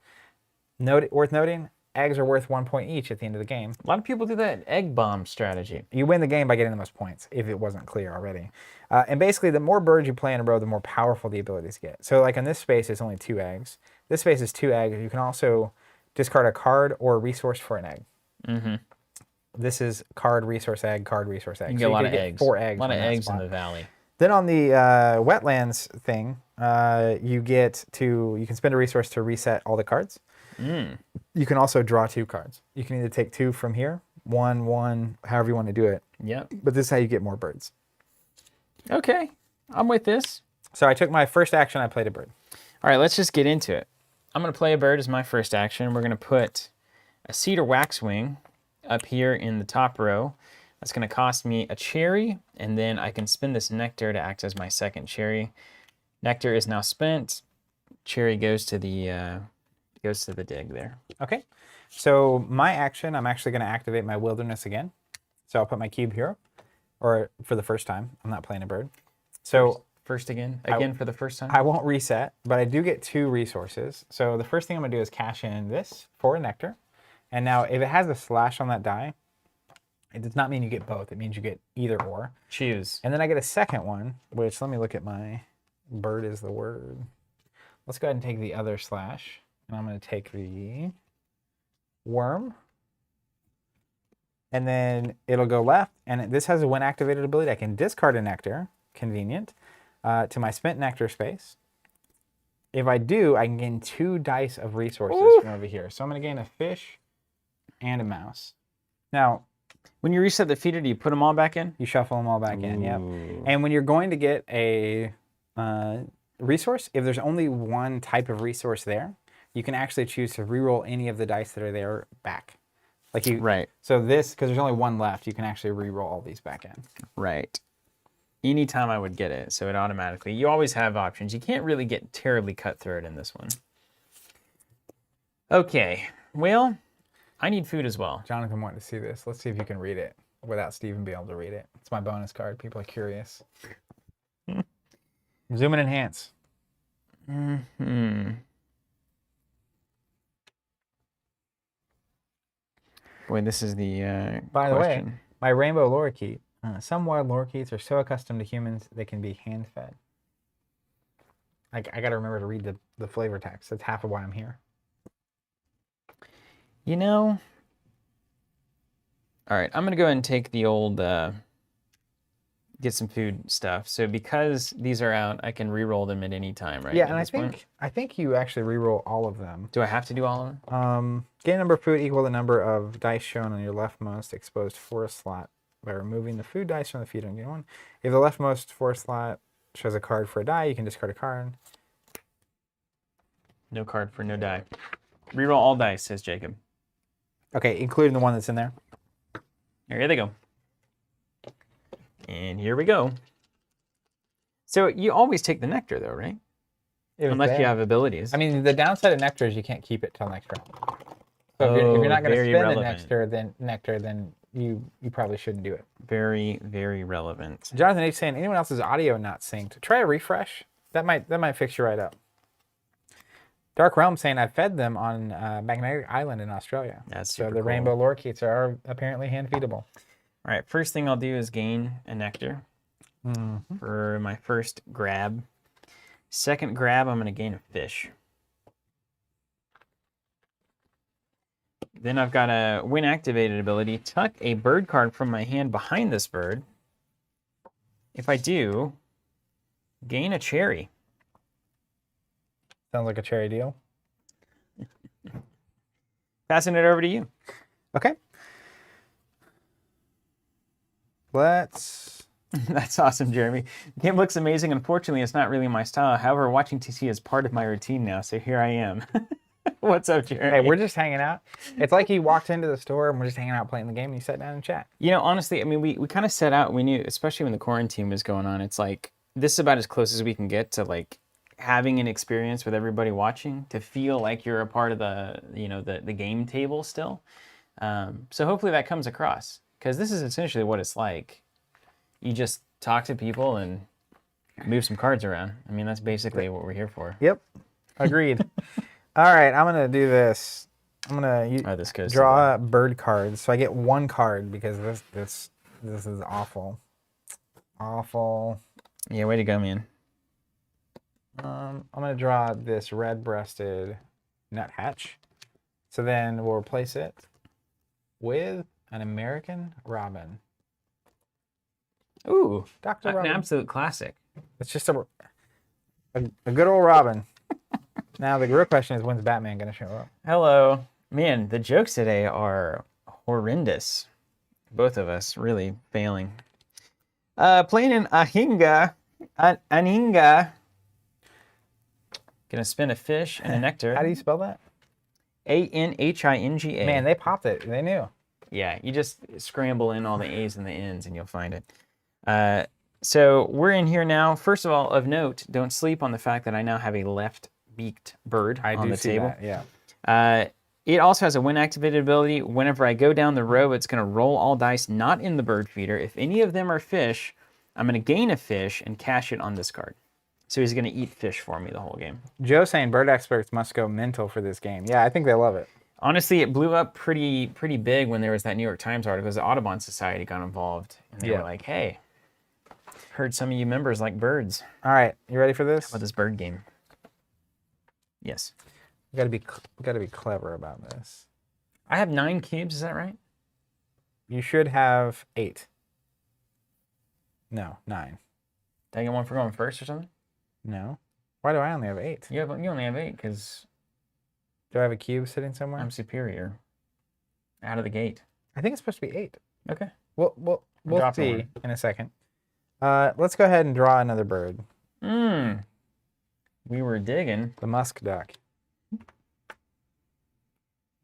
Worth noting, eggs are worth 1 point each at the end of the game. A lot of people do that egg bomb strategy. You win the game by getting the most points, if it wasn't clear already. And basically, the more birds you play in a row, the more powerful the abilities get. So like in this space, it's only 2 eggs. This space is 2 eggs. You can also discard a card or a resource for an egg. This is card, resource, egg, card, resource, egg. You So get a lot could of get eggs. 4 eggs. A lot of from that eggs in spot. the valley. Then on the wetlands thing, you can spend a resource to reset all the cards. You can also draw 2 cards. You can either take 2 from here, 1, however you want to do it. Yep. But this is how you get more birds. Okay. I'm with this. So I took my first action, I played a bird. All right, let's just get into it. I'm going to play a bird as my first action. We're going to put a cedar waxwing up here in the top row. That's going to cost me a cherry, and then I can spend this nectar to act as my second cherry. Nectar is now spent. Cherry goes to the dig there. Okay. So my action, I'm actually going to activate my wilderness again. So I'll put my cube here, or for the first time. I'm not playing a bird. So First again for the first time? I won't reset, but I do get 2 resources. So the first thing I'm going to do is cash in this for a nectar. And now if it has a slash on that die, it does not mean you get both. It means you get either or. Choose. And then I get a second one, which let me look at my bird is the word. Let's go ahead and take the other slash. And I'm going to take the worm. And then it'll go left. And this has a when activated ability. I can discard a nectar. Convenient. to my spent nectar space. If I do, I can gain 2 dice of resources from over here. So I'm going to gain a fish and a mouse. Now, when you reset the feeder, do you put them all back in? You shuffle them all back in, yep. And when you're going to get a resource, if there's only one type of resource there, you can actually choose to reroll any of the dice that are there back. Like you, right. So this, because there's only one left, you can actually reroll all these back in. Right. Anytime I would get it, so it automatically. You always have options. You can't really get terribly cutthroat in this one. Okay. Well, I need food as well. Jonathan wanted to see this. Let's see if you can read it without Steven being able to read it. It's my bonus card. People are curious. Zoom and enhance. Boy, this is the By the way, question. my rainbow lorikeet. Some wild lorikeets are so accustomed to humans they can be hand-fed. I got to remember to read the flavor text. That's half of why I'm here. You know, all right, I'm going to go ahead and take the old, get some food stuff. So because these are out, I can re-roll them at any time, right? Yeah, and I think you actually re-roll all of them. Do I have to do all of them? Gain number of food equal the number of dice shown on your leftmost exposed forest slot by removing the food dice from the feeder and gain 1. If the leftmost forest slot shows a card for a die, you can discard a card. No card for no die. Reroll all dice, says Jacob. Okay, including the one that's in there. Here they go. And here we go. So you always take the nectar, though, right? Unless you have abilities. I mean, the downside of nectar is you can't keep it till next round. So if you're not going to spend the nectar, then you probably shouldn't do it. Very, very relevant. Jonathan H. saying, anyone else's audio not synced? Try a refresh. That might fix you right up. Dark Realm saying, I fed them on Magnetic Island in Australia. That's super So the cool. rainbow lorikeets are apparently hand-feedable. All right, first thing I'll do is gain a nectar for my first grab. Second grab, I'm going to gain a fish. Then I've got a when activated ability, tuck a bird card from my hand behind this bird. If I do, gain a cherry. Sounds like a cherry deal. Passing it over to you. Okay. Let's... That's awesome, Jeremy. The game looks amazing. Unfortunately, it's not really my style. However, watching TC is part of my routine now, so here I am. What's up, Jeremy? Hey, we're just hanging out. It's like you walked into the store and we're just hanging out playing the game and you sat down and chat. You know, honestly, I mean, we kind of set out, we knew, especially when the quarantine was going on, it's like, this is about as close as we can get to, like, having an experience with everybody watching, to feel like you're a part of the, you know, the game table still. So hopefully that comes across, because this is essentially what it's like. You just talk to people and move some cards around. I mean, that's basically what we're here for. Yep, agreed. All right, I'm going to do this. I'm going to draw bird cards. So I get 1 card because this is awful. Awful. Yeah, way to go, man. I'm going to draw this red-breasted nuthatch. So then we'll replace it with an American robin. Ooh, Dr. Robin. An absolute classic. It's just a good old robin. Now the real question is, when's Batman going to show up? Hello. Man, the jokes today are horrendous. Both of us really failing. Playing an Ahinga. Aninga. Gonna spin a fish and a nectar. How do you spell that? Anhinga. Man, they popped it. They knew. Yeah, you just scramble in all the A's and the N's and you'll find it. So we're in here now. First of all, of note, don't sleep on the fact that I now have a left-beaked bird on the table. That, yeah. It also has a when activated ability. Whenever I go down the row, it's going to roll all dice not in the bird feeder. If any of them are fish, I'm going to gain a fish and cash it on this card. So he's going to eat fish for me the whole game. Joe saying bird experts must go mental for this game. Yeah, I think they love it. Honestly, it blew up pretty big when there was that New York Times article. The Audubon Society got involved. And they were like, hey, heard some of you members like birds. All right, you ready for this? How about this bird game? Yes. We gotta be clever about this. I have 9 cubes, is that right? You should have 8. No, 9. Did I get one for going first or something? No. Why do I only have 8? You only have 8 because Do I have a cube sitting somewhere? I'm superior. Out of the gate. I think it's supposed to be 8. Okay. We'll dropping see one. in a second. Let's go ahead and draw another bird. We were digging. The musk duck.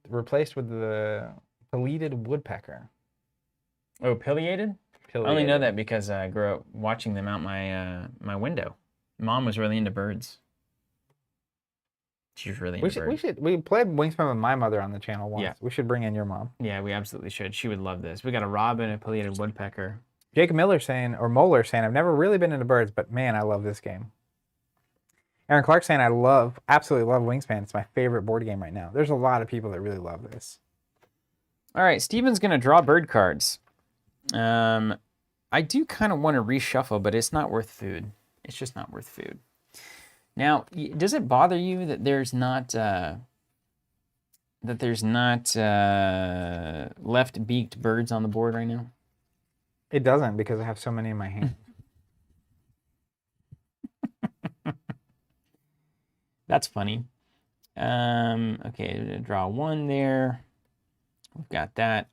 Replaced with the pileated woodpecker. Oh, pileated? I only Pileated. know that because I grew up watching them out my window. Mom was really into birds. She was really into birds. We played Wingspan with my mother on the channel once. Yeah. We should bring in your mom. Yeah, we absolutely should. She would love this. We got a robin, a pileated woodpecker. Jacob Miller saying, or Moeller saying, I've never really been into birds, but man, I love this game. Aaron Clark saying, absolutely love Wingspan. It's my favorite board game right now. There's a lot of people that really love this. All right, Steven's going to draw bird cards. I do kind of want to reshuffle, but it's not worth food. It's just not worth food. Now, does it bother you that there's not left-beaked birds on the board right now? It doesn't because I have so many in my hand. That's funny. Okay, draw 1 there. We've got that.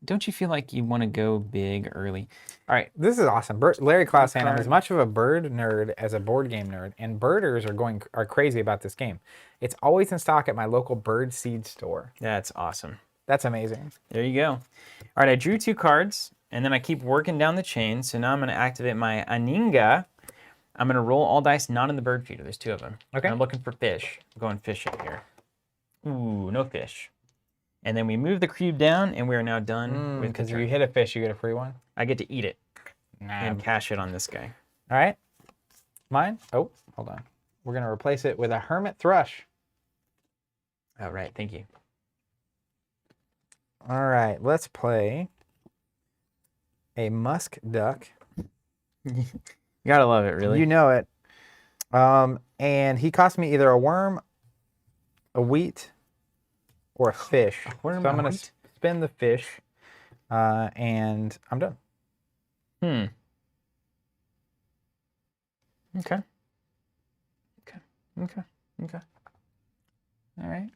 Don't you feel like you want to go big early? All right. This is awesome. Larry Klaus saying, I'm as much of a bird nerd as a board game nerd, and birders are crazy about this game. It's always in stock at my local bird seed store. That's awesome. That's amazing. There you go. All right, I drew 2 cards, and then I keep working down the chain. So now I'm going to activate my Aninga. I'm going to roll all dice not in the bird feeder. There's 2 of them. Okay. I'm looking for fish. I'm going fishing here. Ooh, no fish. And then we move the cube down, and we are now done with Because the if you turn. hit a fish, you get a free one. I get to eat it Nah. and cash it on this guy. All right. Mine? Oh, hold on. We're going to replace it with a hermit thrush. All right, thank you. All right, let's play a musk duck. You gotta love it, really. You know it. And he cost me either a worm, a wheat, or a fish. worm, so I'm a going to wheat? spin the fish, and I'm done. Okay. All right.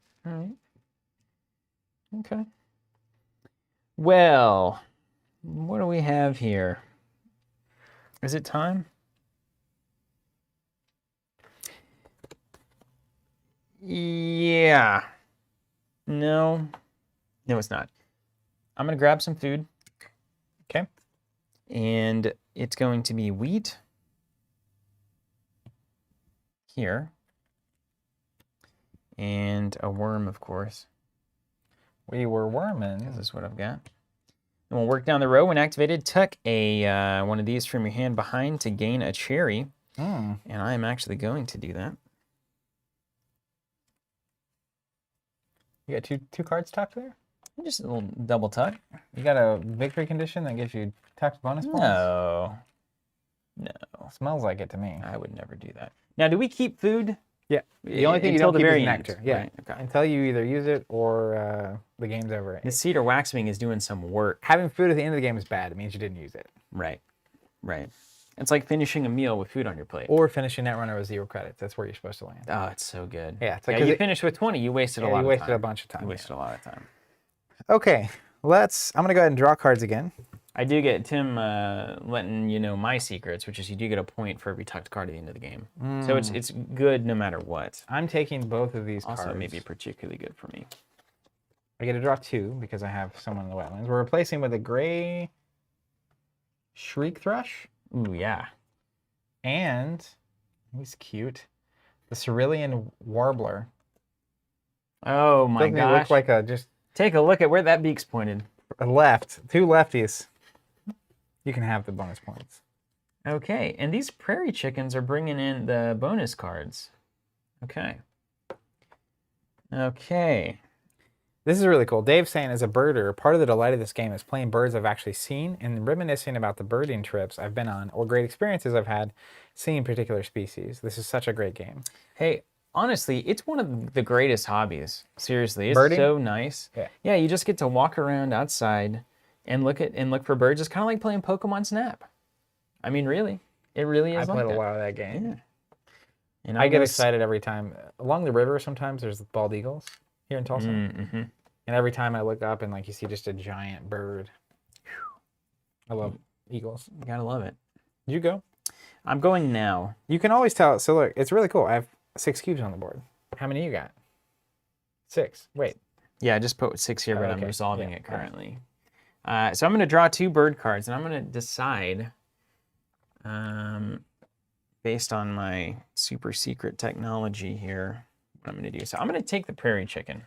Okay. Well, what do we have here? Is it time? Yeah. No, it's not. I'm going to grab some food. Okay. And it's going to be wheat here. And a worm, of course. We were worming. This is what I've got. And we'll work down the row. When activated, tuck one of these from your hand behind to gain a cherry. And I am actually going to do that. You got two cards tucked there? Just a little double tuck. You got a victory condition that gives you tucked bonus points? No. Smells like it to me. I would never do that. Now, do we keep food? Yeah. The only thing you until don't the keep very is end? nectar. Yeah. Right, okay. Until you either use it or the game's over. The cedar waxwing is doing some work. Having food at the end of the game is bad. It means you didn't use it. Right. It's like finishing a meal with food on your plate. Or finishing that runner with 0 credits. That's where you're supposed to land. Oh, it's so good. Yeah, it's like you finished with 20. You wasted a lot of time. You wasted a bunch of time. You wasted a lot of time. Okay, I'm going to go ahead and draw cards again. I do get Tim letting you know my secrets, which is you do get a point for every tucked card at the end of the game. So it's good no matter what. I'm taking both of these cards. Also, maybe particularly good for me. I get to draw 2 because I have someone in the wetlands. We're replacing with a gray shriek thrush. Ooh, yeah. And, he's cute, the cerulean warbler. Oh my Doesn't he gosh. look like a just Take a look at where that beak's pointed. a left, 2 lefties. You can have the bonus points. Okay, and these prairie chickens are bringing in the bonus cards. Okay. This is really cool. Dave's saying, as a birder, part of the delight of this game is playing birds I've actually seen and reminiscing about the birding trips I've been on or great experiences I've had seeing particular species. This is such a great game. Hey, honestly, it's one of the greatest hobbies. Seriously, it's Birding? so nice. Yeah. You just get to walk around outside and look for birds. It's kind of like playing Pokemon Snap. I mean, really. It really I is played like a that. lot of that game. Yeah. And I get know excited every time. Along the river, sometimes there's bald eagles here in Tulsa. Mm-hmm. And every time I look up and like you see just a giant bird. I love eagles. You gotta love it. You go. I'm going now. You can always tell. So look, it's really cool. I have 6 cubes on the board. How many you got? 6. Wait. Yeah, I just put 6 here, but I'm okay. resolving Yeah, it currently. So I'm going to draw 2 bird cards, and I'm going to decide, based on my super secret technology here, what I'm going to do. So I'm going to take the prairie chicken,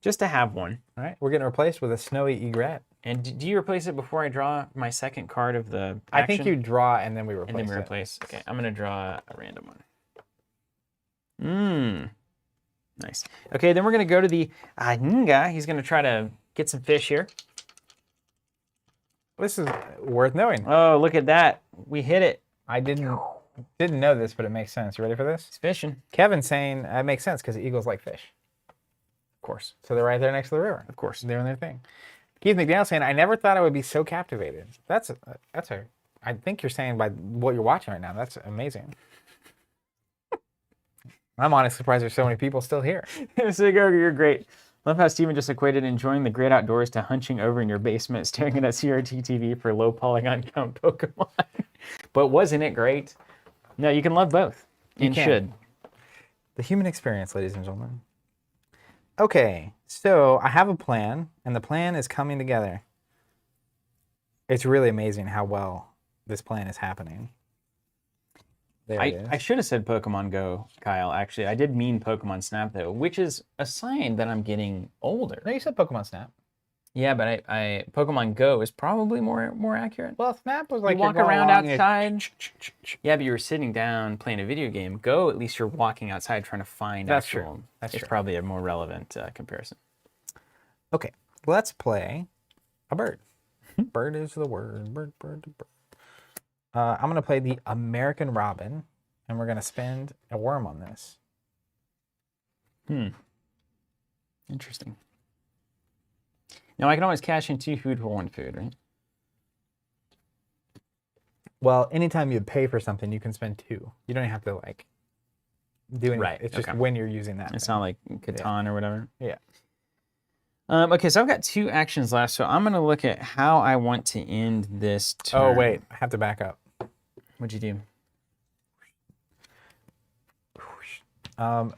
just to have one. All right. We're getting replaced with a snowy egret. And do you replace it before I draw my second card of the action? I think you draw and then we replace And then we it. replace. Okay, I'm going to draw a random one. Nice. Okay, then we're going to go to the Ahinga. He's going to try to get some fish here. This is worth knowing. Oh, look at that. We hit it. I didn't know this, but it makes sense. You ready for this? It's fishing. Kevin's saying that makes sense because eagles like fish. Of course. So they're right there next to the river. Of course. They're doing their thing. Keith McDaniel saying, I never thought I would be so captivated. I think you're saying by what you're watching right now. That's amazing. I'm honestly surprised there's so many people still here. Sigo, you're great. Love how Steven just equated enjoying the great outdoors to hunching over in your basement, staring at a CRT TV for low polygon count Pokemon. But wasn't it great? No, you can love both. You should. The human experience, ladies and gentlemen. Okay, so I have a plan, and the plan is coming together. It's really amazing how well this plan is happening. There it is. I should have said Pokemon Go, Kyle, actually. I did mean Pokemon Snap, though, which is a sign that I'm getting older. No, you said Pokemon Snap. Yeah, but I Pokemon Go is probably more accurate. Well, Snap was like you walk around outside. Yeah, but you were sitting down playing a video game. Go, at least you're walking outside trying to find That's actual. true. That's it's true. probably a more relevant comparison. Okay, let's play a bird. Bird is the word. Bird. I'm going to play the American Robin, and we're going to spend a worm on this. Interesting. Now, I can always cash in 2 food for 1 food, right? Well, anytime you pay for something, you can spend 2. You don't have to, like, do anything. Right, It's just okay. when you're using that. It's thing. not like Catan or whatever. Yeah. Okay, so I've got 2 actions left, so I'm going to look at how I want to end this turn. Oh, wait. I have to back up. What'd you do?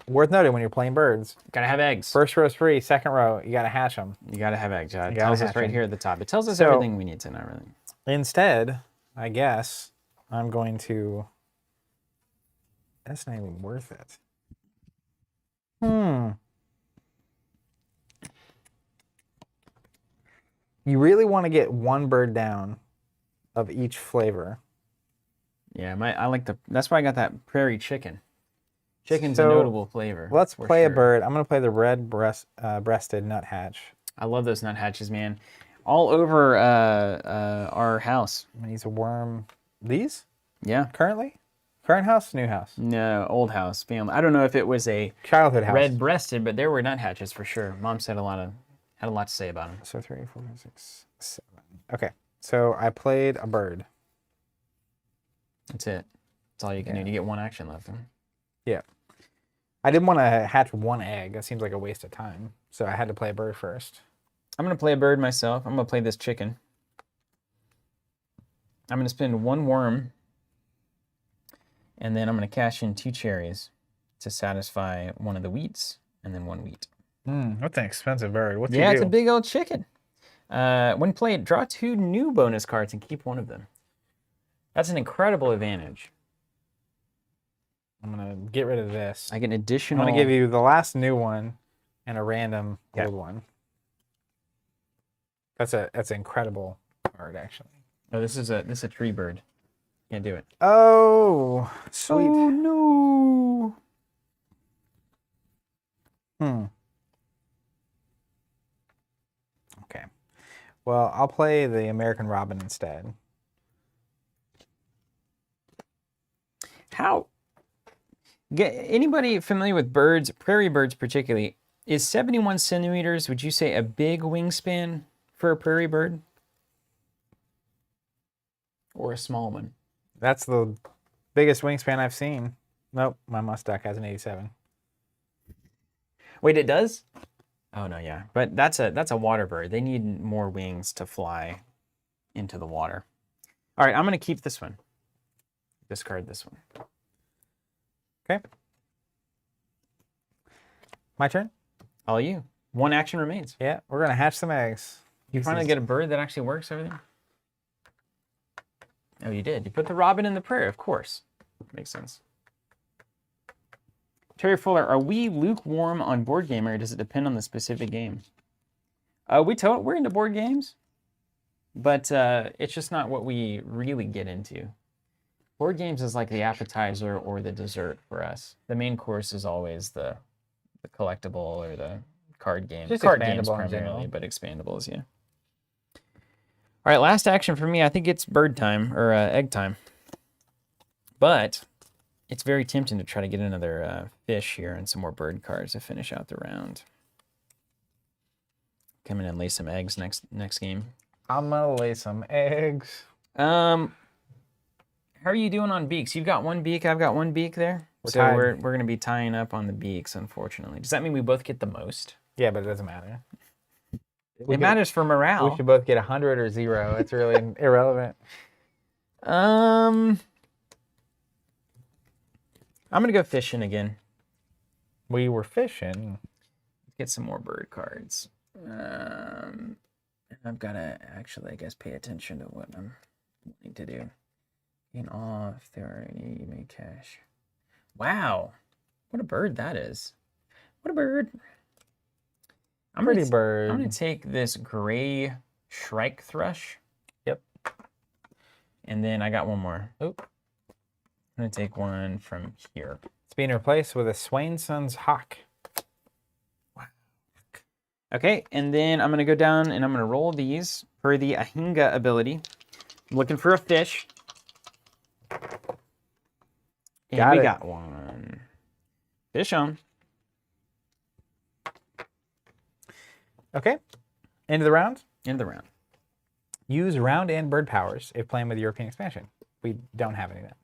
Worth noting when you're playing birds, Gotta have eggs. first row's free, second row, you got to hatch them. You gotta have eggs. It gotta tells us hatch right them. here at the top. It tells us So- everything we need to know, really. Instead, I guess I'm going to... That's not even worth it. You really want to get 1 bird down of each flavor. Yeah, I like that's why I got that prairie chicken. Chicken's a So, notable flavor. Let's for play a sure. bird. I'm going to play the red breasted nuthatch. I love those nuthatches, man. All over our house. And he's a worm. These? Yeah. Currently? Current house? New house? No, old house family. I don't know if it was a Childhood house. red-breasted, but there were nuthatches for sure. Mom said had a lot to say about them. So 3, 4, 5, 6, 7. Okay. So I played a bird. That's it. That's all you can do. You get 1 action left. Huh? Yeah. I didn't want to hatch 1 egg. That seems like a waste of time. So I had to play a bird first. I'm gonna play a bird myself. I'm gonna play this chicken. I'm gonna spend 1 worm, and then I'm gonna cash in 2 cherries to satisfy 1 of the wheats, and then 1 wheat. That's an expensive bird. What's Yeah, it's a big old chicken. When played, draw 2 new bonus cards and keep 1 of them. That's an incredible advantage. I'm going to get rid of this. I get an I'm additional. going to give you the last new one and a random old one. That's an incredible card, actually. Oh, this is a tree bird. Can't do it. Oh, sweet. Oh no. Okay. Well, I'll play the American Robin instead. Anybody familiar with birds, prairie birds particularly, is 71 centimeters, would you say, a big wingspan for a prairie bird? Or a small one? That's the biggest wingspan I've seen. Nope, my musk has an 87. Wait, it does? Oh no, yeah. But that's a water bird. They need more wings to fly into the water. All right, I'm gonna keep this one. Discard this one. Okay. My turn? All you. One action remains. Yeah, we're going to hatch some eggs. You finally get a bird that actually works over there? Oh, you did. You put the robin in the prairie, of course. Makes sense. Terry Fuller, are we lukewarm on board game, or does it depend on the specific game? We're into board games, but it's just not what we really get into. Board games is like the appetizer or the dessert for us. The main course is always the collectible or the card game. Just card games expandable in primarily, general. but expandables, yeah. All right, last action for me. I think it's bird time or egg time. But it's very tempting to try to get another fish here and some more bird cards to finish out the round. Come in and lay some eggs next game. I'm going to lay some eggs. How are you doing on beaks? You've got one beak, I've got one beak there. Tied. We're going to be tying up on the beaks, unfortunately. Does that mean we both get the most? Yeah, but it doesn't matter. It matters for morale. We should both get 100 or 0. It's really irrelevant. I'm going to go fishing again. We were fishing. Get some more bird cards. I've got to actually, I guess, pay attention to what I'm wanting to do. Gain off, if there are any, you may cash. Wow. What a bird that is. What a bird. Pretty bird. I'm going to take this gray shrike thrush. Yep. And then I got one more. Oop. I'm going to take one from here. It's being replaced with a Swainson's Hawk. Wow. Okay, and then I'm going to go down and I'm going to roll these for the Ahinga ability. I'm looking for a fish. And got one. Fish on. Okay. End of the round. End of the round. Use round and bird powers if playing with European expansion. We don't have any of that.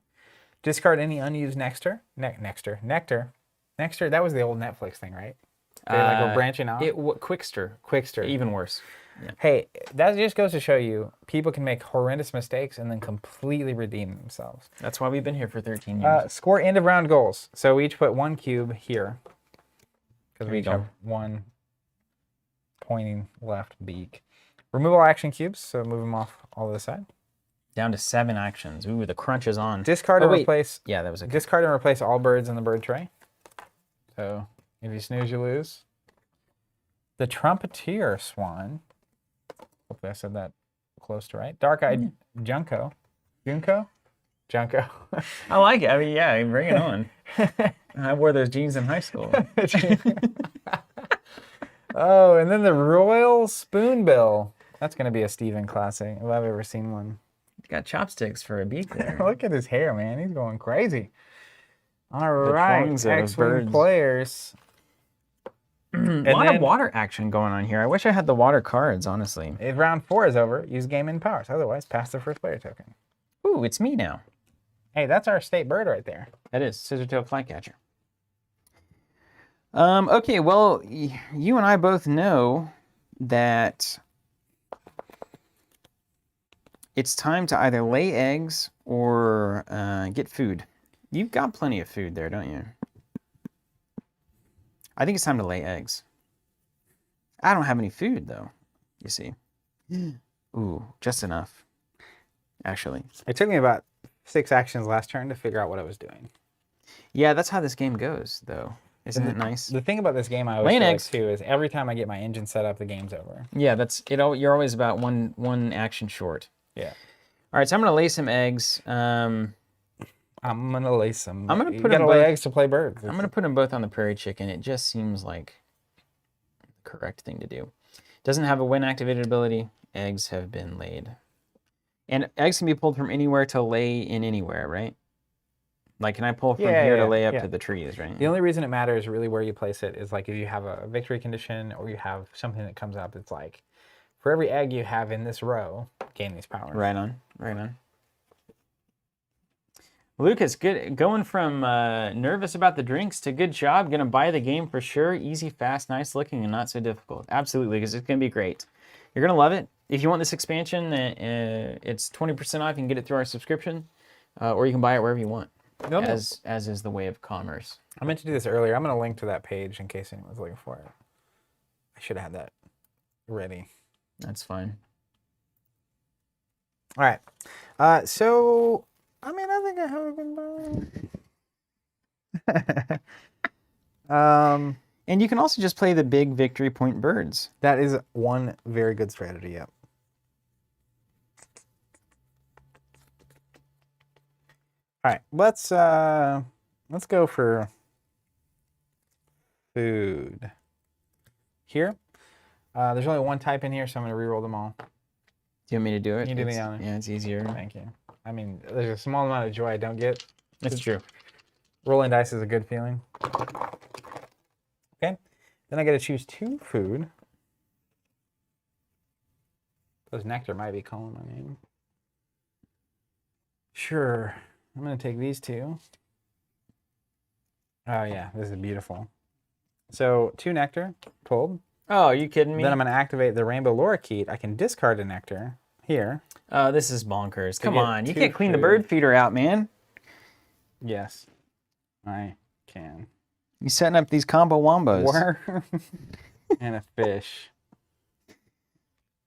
Discard any unused nectar. Nectar. That was the old Netflix thing, right? They were branching out. Quickster. Even worse. Yeah. Hey, that just goes to show you people can make horrendous mistakes and then completely redeem themselves. That's why we've been here for 13 years. Score end of round goals. So we each put one cube here. Because we each go. have one pointing left beak. Remove all action cubes, so move them off all to the side. Down to 7 actions. Ooh, the crunch is on. Discard and replace. Yeah, that was a good. Discard and replace all birds in the bird tray. So if you snooze, you lose. The Trumpeter Swan. Hopefully I said that close to right. Dark-eyed Junco. Junco? I like it. I mean, yeah, bring it on. I wore those jeans in high school. Oh, and then the Royal Spoonbill. That's going to be a Steven classic, if I've ever seen one. Got chopsticks for a beak there. Look at his hair, man. He's going crazy. All right, X-Wing birds. players. A lot of water action going on here. I wish I had the water cards, honestly. If round 4 is over, use game in powers. Otherwise, pass the first player token. Ooh, it's me now. Hey, that's our state bird right there. That is Scissortail Flycatcher. Okay, well, you and I both know that it's time to either lay eggs or get food. You've got plenty of food there, don't you? I think it's time to lay eggs. I don't have any food, though, you see. Ooh, just enough, actually. It took me about 6 actions last turn to figure out what I was doing. Yeah, that's how this game goes, though. Isn't it nice? The thing about this game I always Laying feel eggs. Like, too, is every time I get my engine set up, the game's over. Yeah, that's it. You're always about one action short. Yeah. All right, so I'm gonna lay some eggs. I'm gonna lay some. I'm gonna you put gotta them lay both- eggs to play birds. I'm gonna put them both on the prairie chicken. It just seems like the correct thing to do. Doesn't have a when activated ability. Eggs have been laid, and eggs can be pulled from anywhere to lay in anywhere, right? Like, can I pull from here to lay up to the trees, right? The only reason it matters really where you place it is like if you have a victory condition or you have something that comes up, it's like for every egg you have in this row, gain these powers. Right on, right on. Lucas, good going from nervous about the drinks to good job. Gonna buy the game for sure. Easy, fast, nice looking, and not so difficult. Absolutely, because it's gonna be great. You're gonna love it. If you want this expansion, it's 20% off. You can get it through our subscription, or you can buy it wherever you want. As is the way of commerce. I meant to do this earlier. I'm going to link to that page in case anyone's looking for it. I should have had that ready. That's fine. All right. So, I mean, I think I have a good buy. And you can also just play the big victory point birds. That is one very good strategy, yep. All right, let's go for food. Here, there's only one type in here, so I'm gonna re-roll them all. Do you want me to do it? You do the honor. Yeah, it's easier. Thank you. I mean, there's a small amount of joy I don't get. That's true. Rolling dice is a good feeling. Okay, then I get to choose 2 food. Those nectar might be calling my name. Sure. I'm going to take these 2. Oh, yeah. This is beautiful. So, 2 nectar pulled. Oh, are you kidding me? Then I'm going to activate the rainbow lorikeet. I can discard a nectar here. Oh, this is bonkers. Come on. You 2 can't clean the food. bird feeder out, man. Yes, I can. You setting up these combo wombos. Worm and a fish.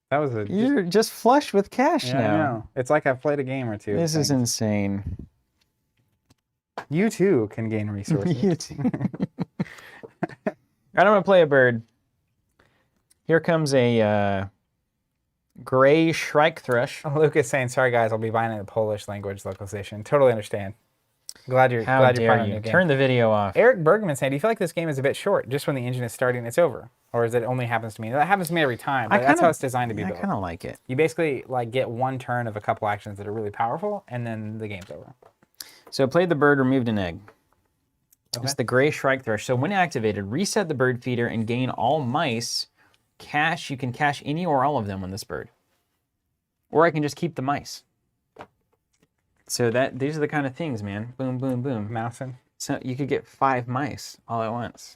That was a... You're just flush with cash yeah, now. I know. It's like I've played a game or 2. This is insane. You too can gain resources. You too. I don't want to play a bird. Here comes a gray shrike thrush. Oh, Lucas saying, sorry guys, I'll be buying it in Polish language localization. Totally understand. Glad you're How glad you're dare playing a you? new game. Turn the video off. Eric Bergman saying, do you feel like this game is a bit short? Just when the engine is starting, it's over? Or is it only happens to me? That happens to me every time, but that's how it's designed to be built. I kind of like it. You basically like get one turn of a couple actions that are really powerful, and then the game's over. So played the bird, removed an egg. Okay. It's the gray shrike thrush. So when activated, reset the bird feeder and gain all mice. Cash, you can cash any or all of them on this bird. Or I can just keep the mice. So these are the kind of things, man. Boom, boom, boom. Mousing. So you could get 5 mice all at once.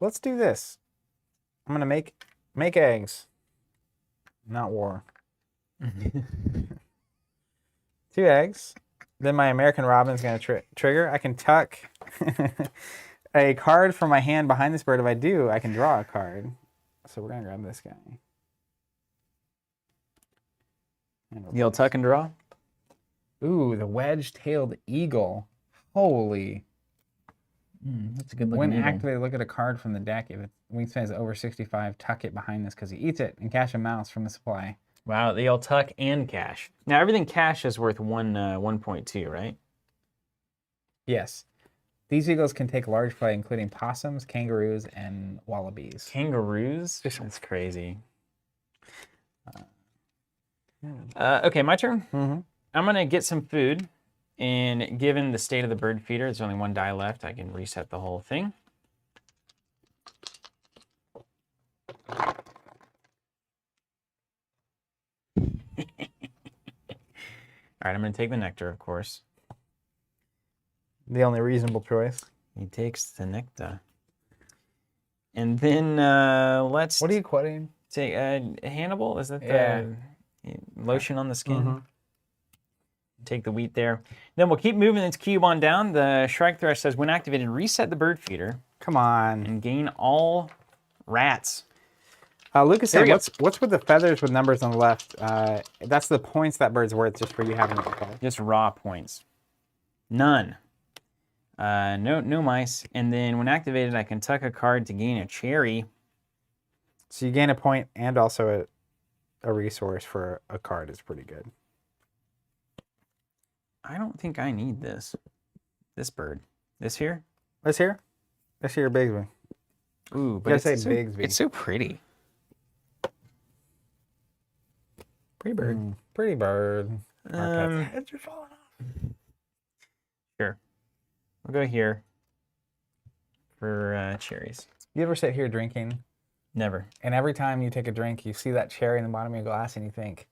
Let's do this. I'm gonna make eggs, not war. 2 eggs. Then my American Robin's gonna trigger. I can tuck a card from my hand behind this bird. If I do, I can draw a card. So we're gonna grab this guy. You'll tuck and draw? Ooh, the wedge-tailed eagle. Holy. That's a good looking When eagle. activated, look at a card from the deck. If its wingspan is over 65, tuck it behind this because he eats it and cash a mouse from the supply. Wow, they'll tuck and cash. Now everything cash is worth 1.2, right? Yes. These eagles can take large prey, including possums, kangaroos, and wallabies. Kangaroos? That's crazy. Okay, my turn. Mm-hmm. I'm gonna get some food, and given the state of the bird feeder, there's only 1 die left. I can reset the whole thing. All right, I'm gonna take the nectar, of course. The only reasonable choice. He takes the nectar. And then let's What are you quoting? take Hannibal. Is that Yeah. the lotion on the skin? Mhm. Take the wheat there. Then we'll keep moving this cube on down. The Shrike Thrush says, when activated, reset the bird feeder Come on. and gain all rats. Lucas Here we saying, go. what's with the feathers with numbers on the left? That's the points that bird's worth just for you having it. Just raw points. None. No mice. And then when activated, I can tuck a card to gain a cherry. So you gain a point and also a resource for a card is pretty good. I don't think I need this. This bird. This here? Let's hear Bigsby. Ooh, but You it's, gotta it's, say so, Bigsby. it's so pretty. Pretty bird. Pretty bird. Our pets' heads are falling off. Sure. We'll go here for cherries. You ever sit here drinking, Never. and every time you take a drink, you see that cherry in the bottom of your glass, and you think,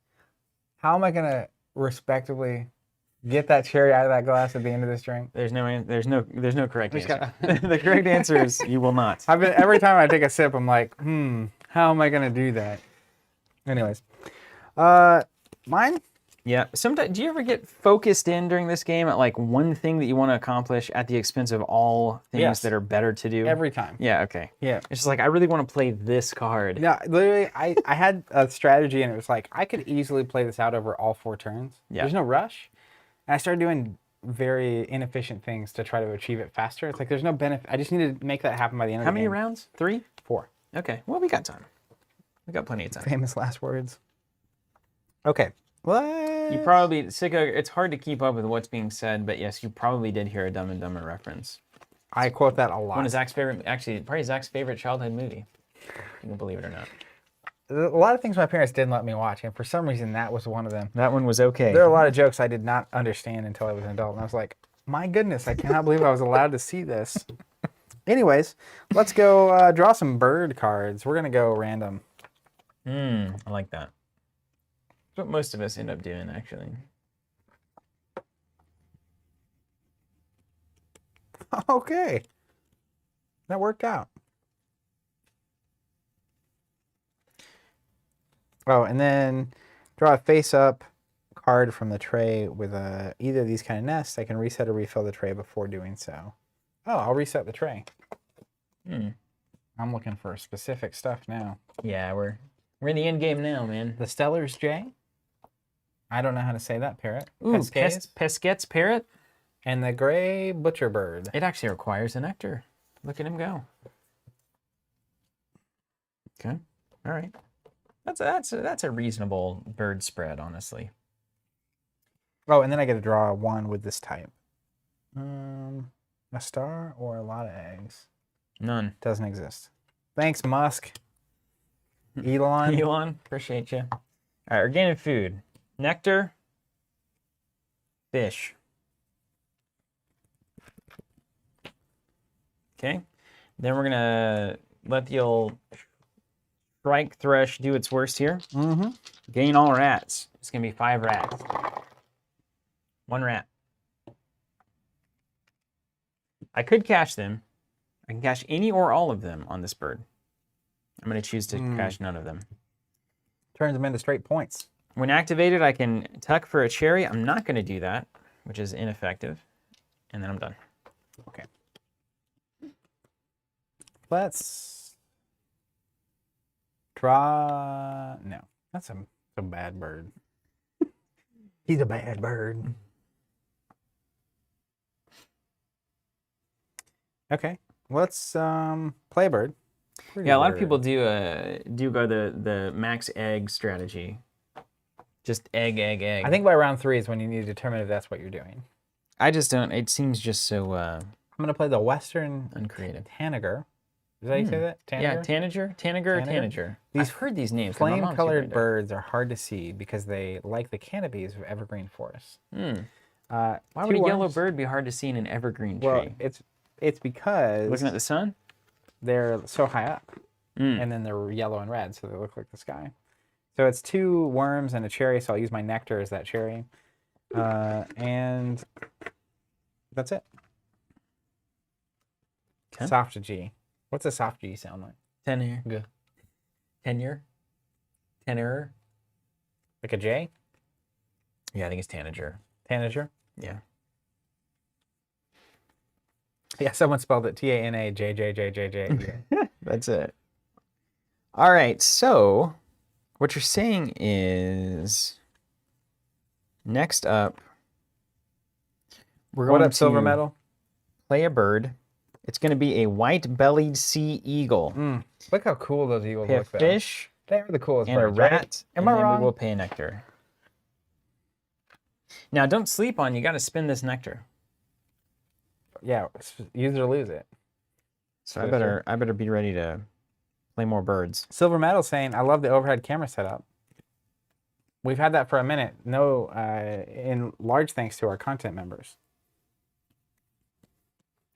How am I gonna respectably get that cherry out of that glass at the end of this drink? There's no correct Just answer. gotta- The correct answer is you will not. Every time I take a sip, I'm like, how am I gonna do that? Anyways, mine. Yeah. Sometimes, do you ever get focused in during this game at like one thing that you want to accomplish at the expense of all things Yes. that are better to do? Every time. Yeah. Okay. Yeah. It's just like I really want to play this card. No, literally, I had a strategy, and it was like I could easily play this out over all 4 turns. Yeah. There's no rush, and I started doing very inefficient things to try to achieve it faster. It's like there's no benefit. I just need to make that happen by the end of How the many game. rounds? 3? 4. Okay. Well, we got time. We got plenty of time. Famous last words. Okay. What? You probably, Sicko, it's hard to keep up with what's being said, but yes, you probably did hear a Dumb and Dumber reference. I quote that a lot. One of Zach's favorite, actually, probably Zach's favorite childhood movie. You can believe it or not. A lot of things my parents didn't let me watch, and for some reason that was one of them. That one was okay. There are a lot of jokes I did not understand until I was an adult, and I was like, my goodness, I cannot believe I was allowed to see this. Anyways, let's go draw some bird cards. We're going to go random. I like that. That's what most of us end up doing, actually. Okay. That worked out. Oh, and then draw a face-up card from the tray with either of these kind of nests. I can reset or refill the tray before doing so. Oh, I'll reset the tray. I'm looking for specific stuff now. Yeah, we're in the end game now, man. The Stellar's J. I don't know how to say that parrot. Ooh, Pesquet's. Pesquet's parrot. And the gray butcher bird. It actually requires a nectar. Look at him go. Okay, all right. That's a reasonable bird spread, honestly. Oh, and then I get to draw one with this type. A star or a lot of eggs? None. Doesn't exist. Thanks, Musk. Elon. Elon, appreciate you. All right, organic food. Nectar. Fish. Okay. Then we're going to let the old strike thresh do its worst here. Gain all rats. It's going to be 5 rats. 1 rat. I could cash them. I can cash any or all of them on this bird. I'm going to choose to cash none of them. Turns them into straight points. When activated, I can tuck for a cherry. I'm not going to do that, which is ineffective. And then I'm done. Okay. Let's draw. No, that's a bad bird. He's a bad bird. Okay, let's play a bird. Pretty Yeah, a lot of bird. people do go the max egg strategy. Just egg. I think by round 3 is when you need to determine if that's what you're doing. I just don't. It seems just so I'm gonna play the Western uncreative. Tanager. Is that how you say that? Tanager? Yeah, tanager, Tanager? tanager. I've heard these names. 'cause my mom's Flame-colored super into birds are hard to see because they like the canopies of evergreen forests. it. Why would a yellow bird be hard to see in an evergreen tree? Well, it's because Looking at the sun? they're so high up, and then they're yellow and red, so they look like the sky. So it's 2 worms and a cherry, so I'll use my nectar as that cherry. And that's it. Okay. Soft G. What's a soft G sound like? Tenure. Good. Tenor. Like a J? Yeah, I think it's tanager. Tanager? Yeah. Yeah, someone spelled it Tanajjjjj. That's it. All right, so what you're saying is next up, we're going What up, to silver medal? play a bird. It's going to be a white-bellied sea eagle. Look how cool those eagles Pay a look, though. fish They are the coolest and a birds, right? rat, Am and I then wrong? we will pay a nectar. Now, don't sleep on. You got to spin this nectar. Yeah, use it or lose it. So I better be ready to play more birds. Silver Metal saying, I love the overhead camera setup. We've had that for a minute. No, in large thanks to our content members.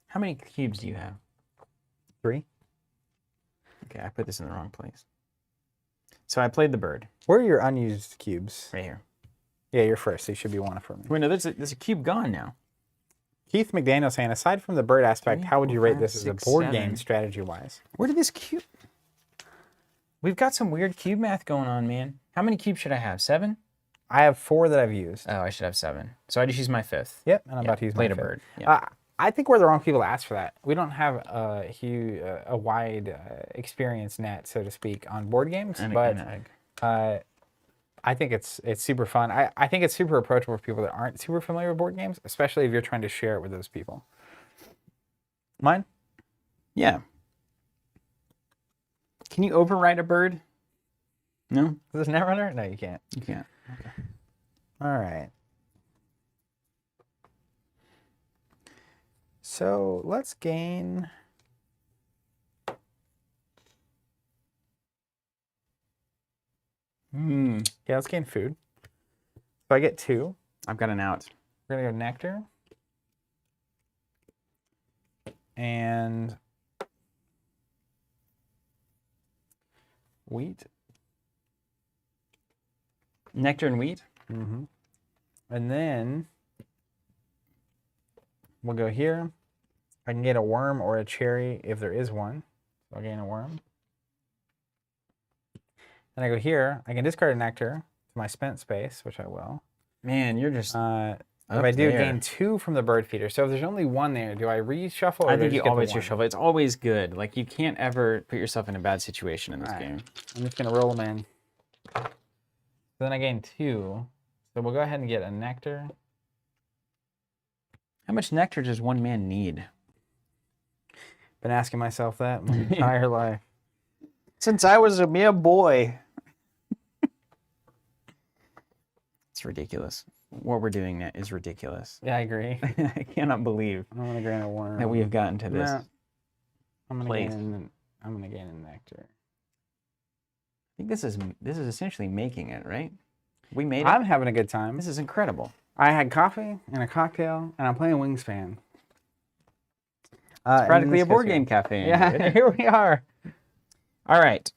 How many cubes do you have? 3. Okay, I put this in the wrong place. So I played the bird Where are your unused cubes? right here. Yeah, you're first, so you should be one for me. Wait, no, there's a cube gone now. Keith McDaniel saying, aside from the bird aspect, 3, how would you 4, rate 5, this as a 6, board 7. game strategy-wise? Where did this cube... We've got some weird cube math going on, man. How many cubes should I have? 7? I have 4 that I've used. Oh, I should have 7. So I just used my 5th. Yep, and I'm about to use my played a fifth. bird. Yeah. I think we're the wrong people to ask for that. We don't have a wide experience net, so to speak, on board games. And but an egg. I think it's super fun. I think it's super approachable for people that aren't super familiar with board games, especially if you're trying to share it with those people. Mine? Yeah. Can you override a bird? No? Is this Netrunner? No, you can't. You can't. Okay. All right. So let's gain... Yeah, let's gain food. So I get 2. I've got an out. We're going to go nectar. And wheat. Nectar and wheat? Mm-hmm. And then we'll go here. I can get a worm or a cherry if there is one. So I'll gain a worm. Then I go here. I can discard a nectar to my spent space, which I will. Man, you're just... If I do, gain 2 from the bird feeder. So if there's only 1 there, do I reshuffle? Or I do think you just get the always one? reshuffle. It's always good. Like, you can't ever put yourself in a bad situation in this Alright. game. I'm just going to roll them in. So then I gain 2. So we'll go ahead and get a nectar. How much nectar does one man need? Been asking myself that my entire life. Since I was a mere boy. It's ridiculous. What we're doing now is ridiculous. Yeah, I agree. I cannot believe I'm going to gain a worm. that we have gotten to this. No, I'm going plate. to gain a nectar. I think this is essentially making it, right? We made it. I'm having a good time. This is incredible. I had coffee and a cocktail, and I'm playing Wingspan. It's practically a board game cafe. Yeah, here we are. All right.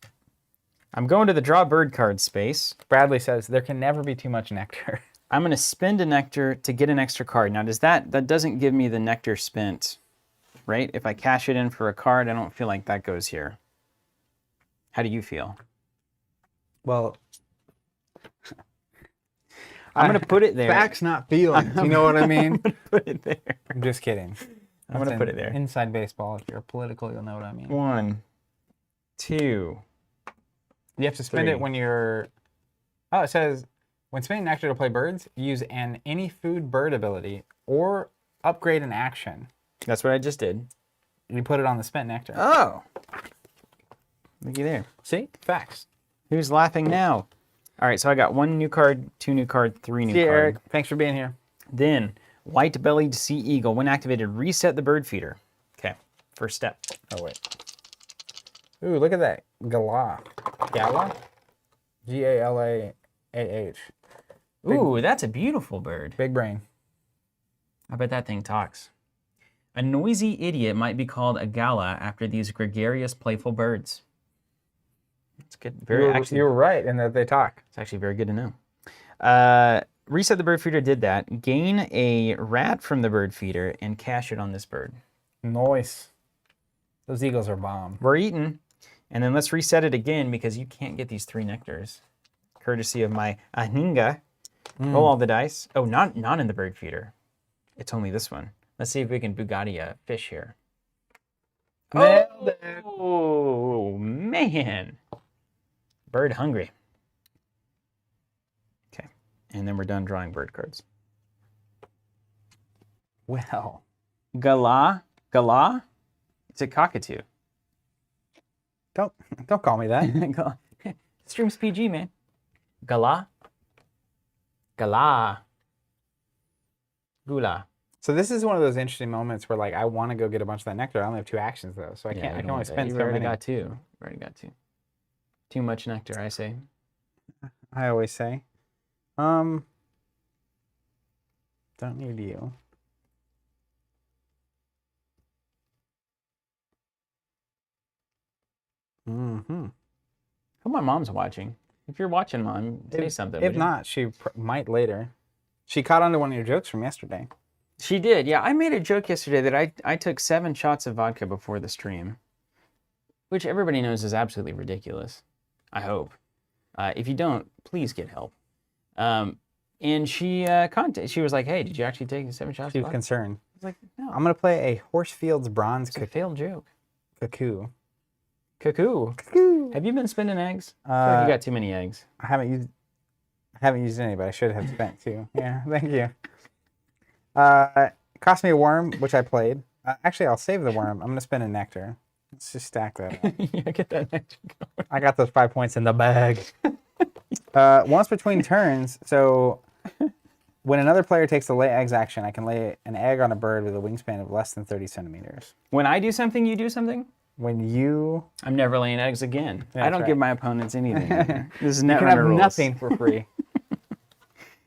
I'm going to the draw bird card space. Bradley says there can never be too much nectar. I'm going to spend a nectar to get an extra card. Now, that doesn't give me the nectar spent, right? If I cash it in for a card, I don't feel like that goes here. How do you feel? Well, I'm going to put it there. Facts, not feelings. You know what I mean? I'm going to put it there. I'm just kidding. I'm going to put it there. Inside baseball. If you're political, you'll know what I mean. 1, 2. You have to spend 3. it when you're... Oh, it says, when spending nectar to play birds, use any food bird ability or upgrade an action. That's what I just did. You put it on the spent nectar. Oh. Looky there. See? Facts. Who's laughing now? All right, so I got 1 new card, 2 new card, 3 new See you, card. Eric. Thanks for being here. Then, white-bellied sea eagle. When activated, reset the bird feeder. Okay, first step. Oh, wait. Ooh, look at that. Gala. Gala? G-A-L-A-A-H. Ooh, that's a beautiful bird. Big brain. I bet that thing talks. A noisy idiot might be called a gala after these gregarious, playful birds. That's good. You were right in that they talk. It's actually very good to know. Reset the bird feeder did that. Gain a rat from the bird feeder and cash it on this bird. Nice. Those eagles are bomb. We're eating. And then let's reset it again because you can't get these 3 nectars. Courtesy of my Aninga. Roll all the dice. Oh, not in the bird feeder. It's only this one. Let's see if we can Bugatti a fish here. Nailed it. Oh, man. Bird hungry. Okay. And then we're done drawing bird cards. Well. Gala? Gala? It's a cockatoo. Don't call me that. Stream's PG, man. Gala? Gala. Gula. So this is one of those interesting moments where, like, I want to go get a bunch of that nectar. I only have 2 actions though, so I can't. I can only spend You've so already many. got 2. You've already got 2. Too much nectar, I say. I always say. Don't need you. Hope my mom's watching. If you're watching, Mom, say something. If would you? not, she might later. She caught on to one of your jokes from yesterday. She did. Yeah, I made a joke yesterday that I took 7 shots of vodka before the stream, which everybody knows is absolutely ridiculous. I hope. If you don't, please get help. And she she was like, "Hey, did you actually take 7 shots?" She was concerned. I was like, "No, I'm gonna play a Horsefield's Bronze it's a failed joke." Cuckoo. Cuckoo. Cuckoo. Have you been spending eggs? I feel like you got too many eggs. I haven't used any, but I should have spent 2. Yeah, thank you. Cost me a worm, which I played. Actually, I'll save the worm. I'm gonna spend a nectar. Let's just stack that up. Yeah, get that nectar going. I got those 5 points in the bag. Once between turns, so when another player takes the lay eggs action, I can lay an egg on a bird with a wingspan of less than 30 centimeters. When I do something, you do something? When you... I'm never laying eggs again. I don't right. give my opponents anything. This is You net can have runner rules. nothing for free.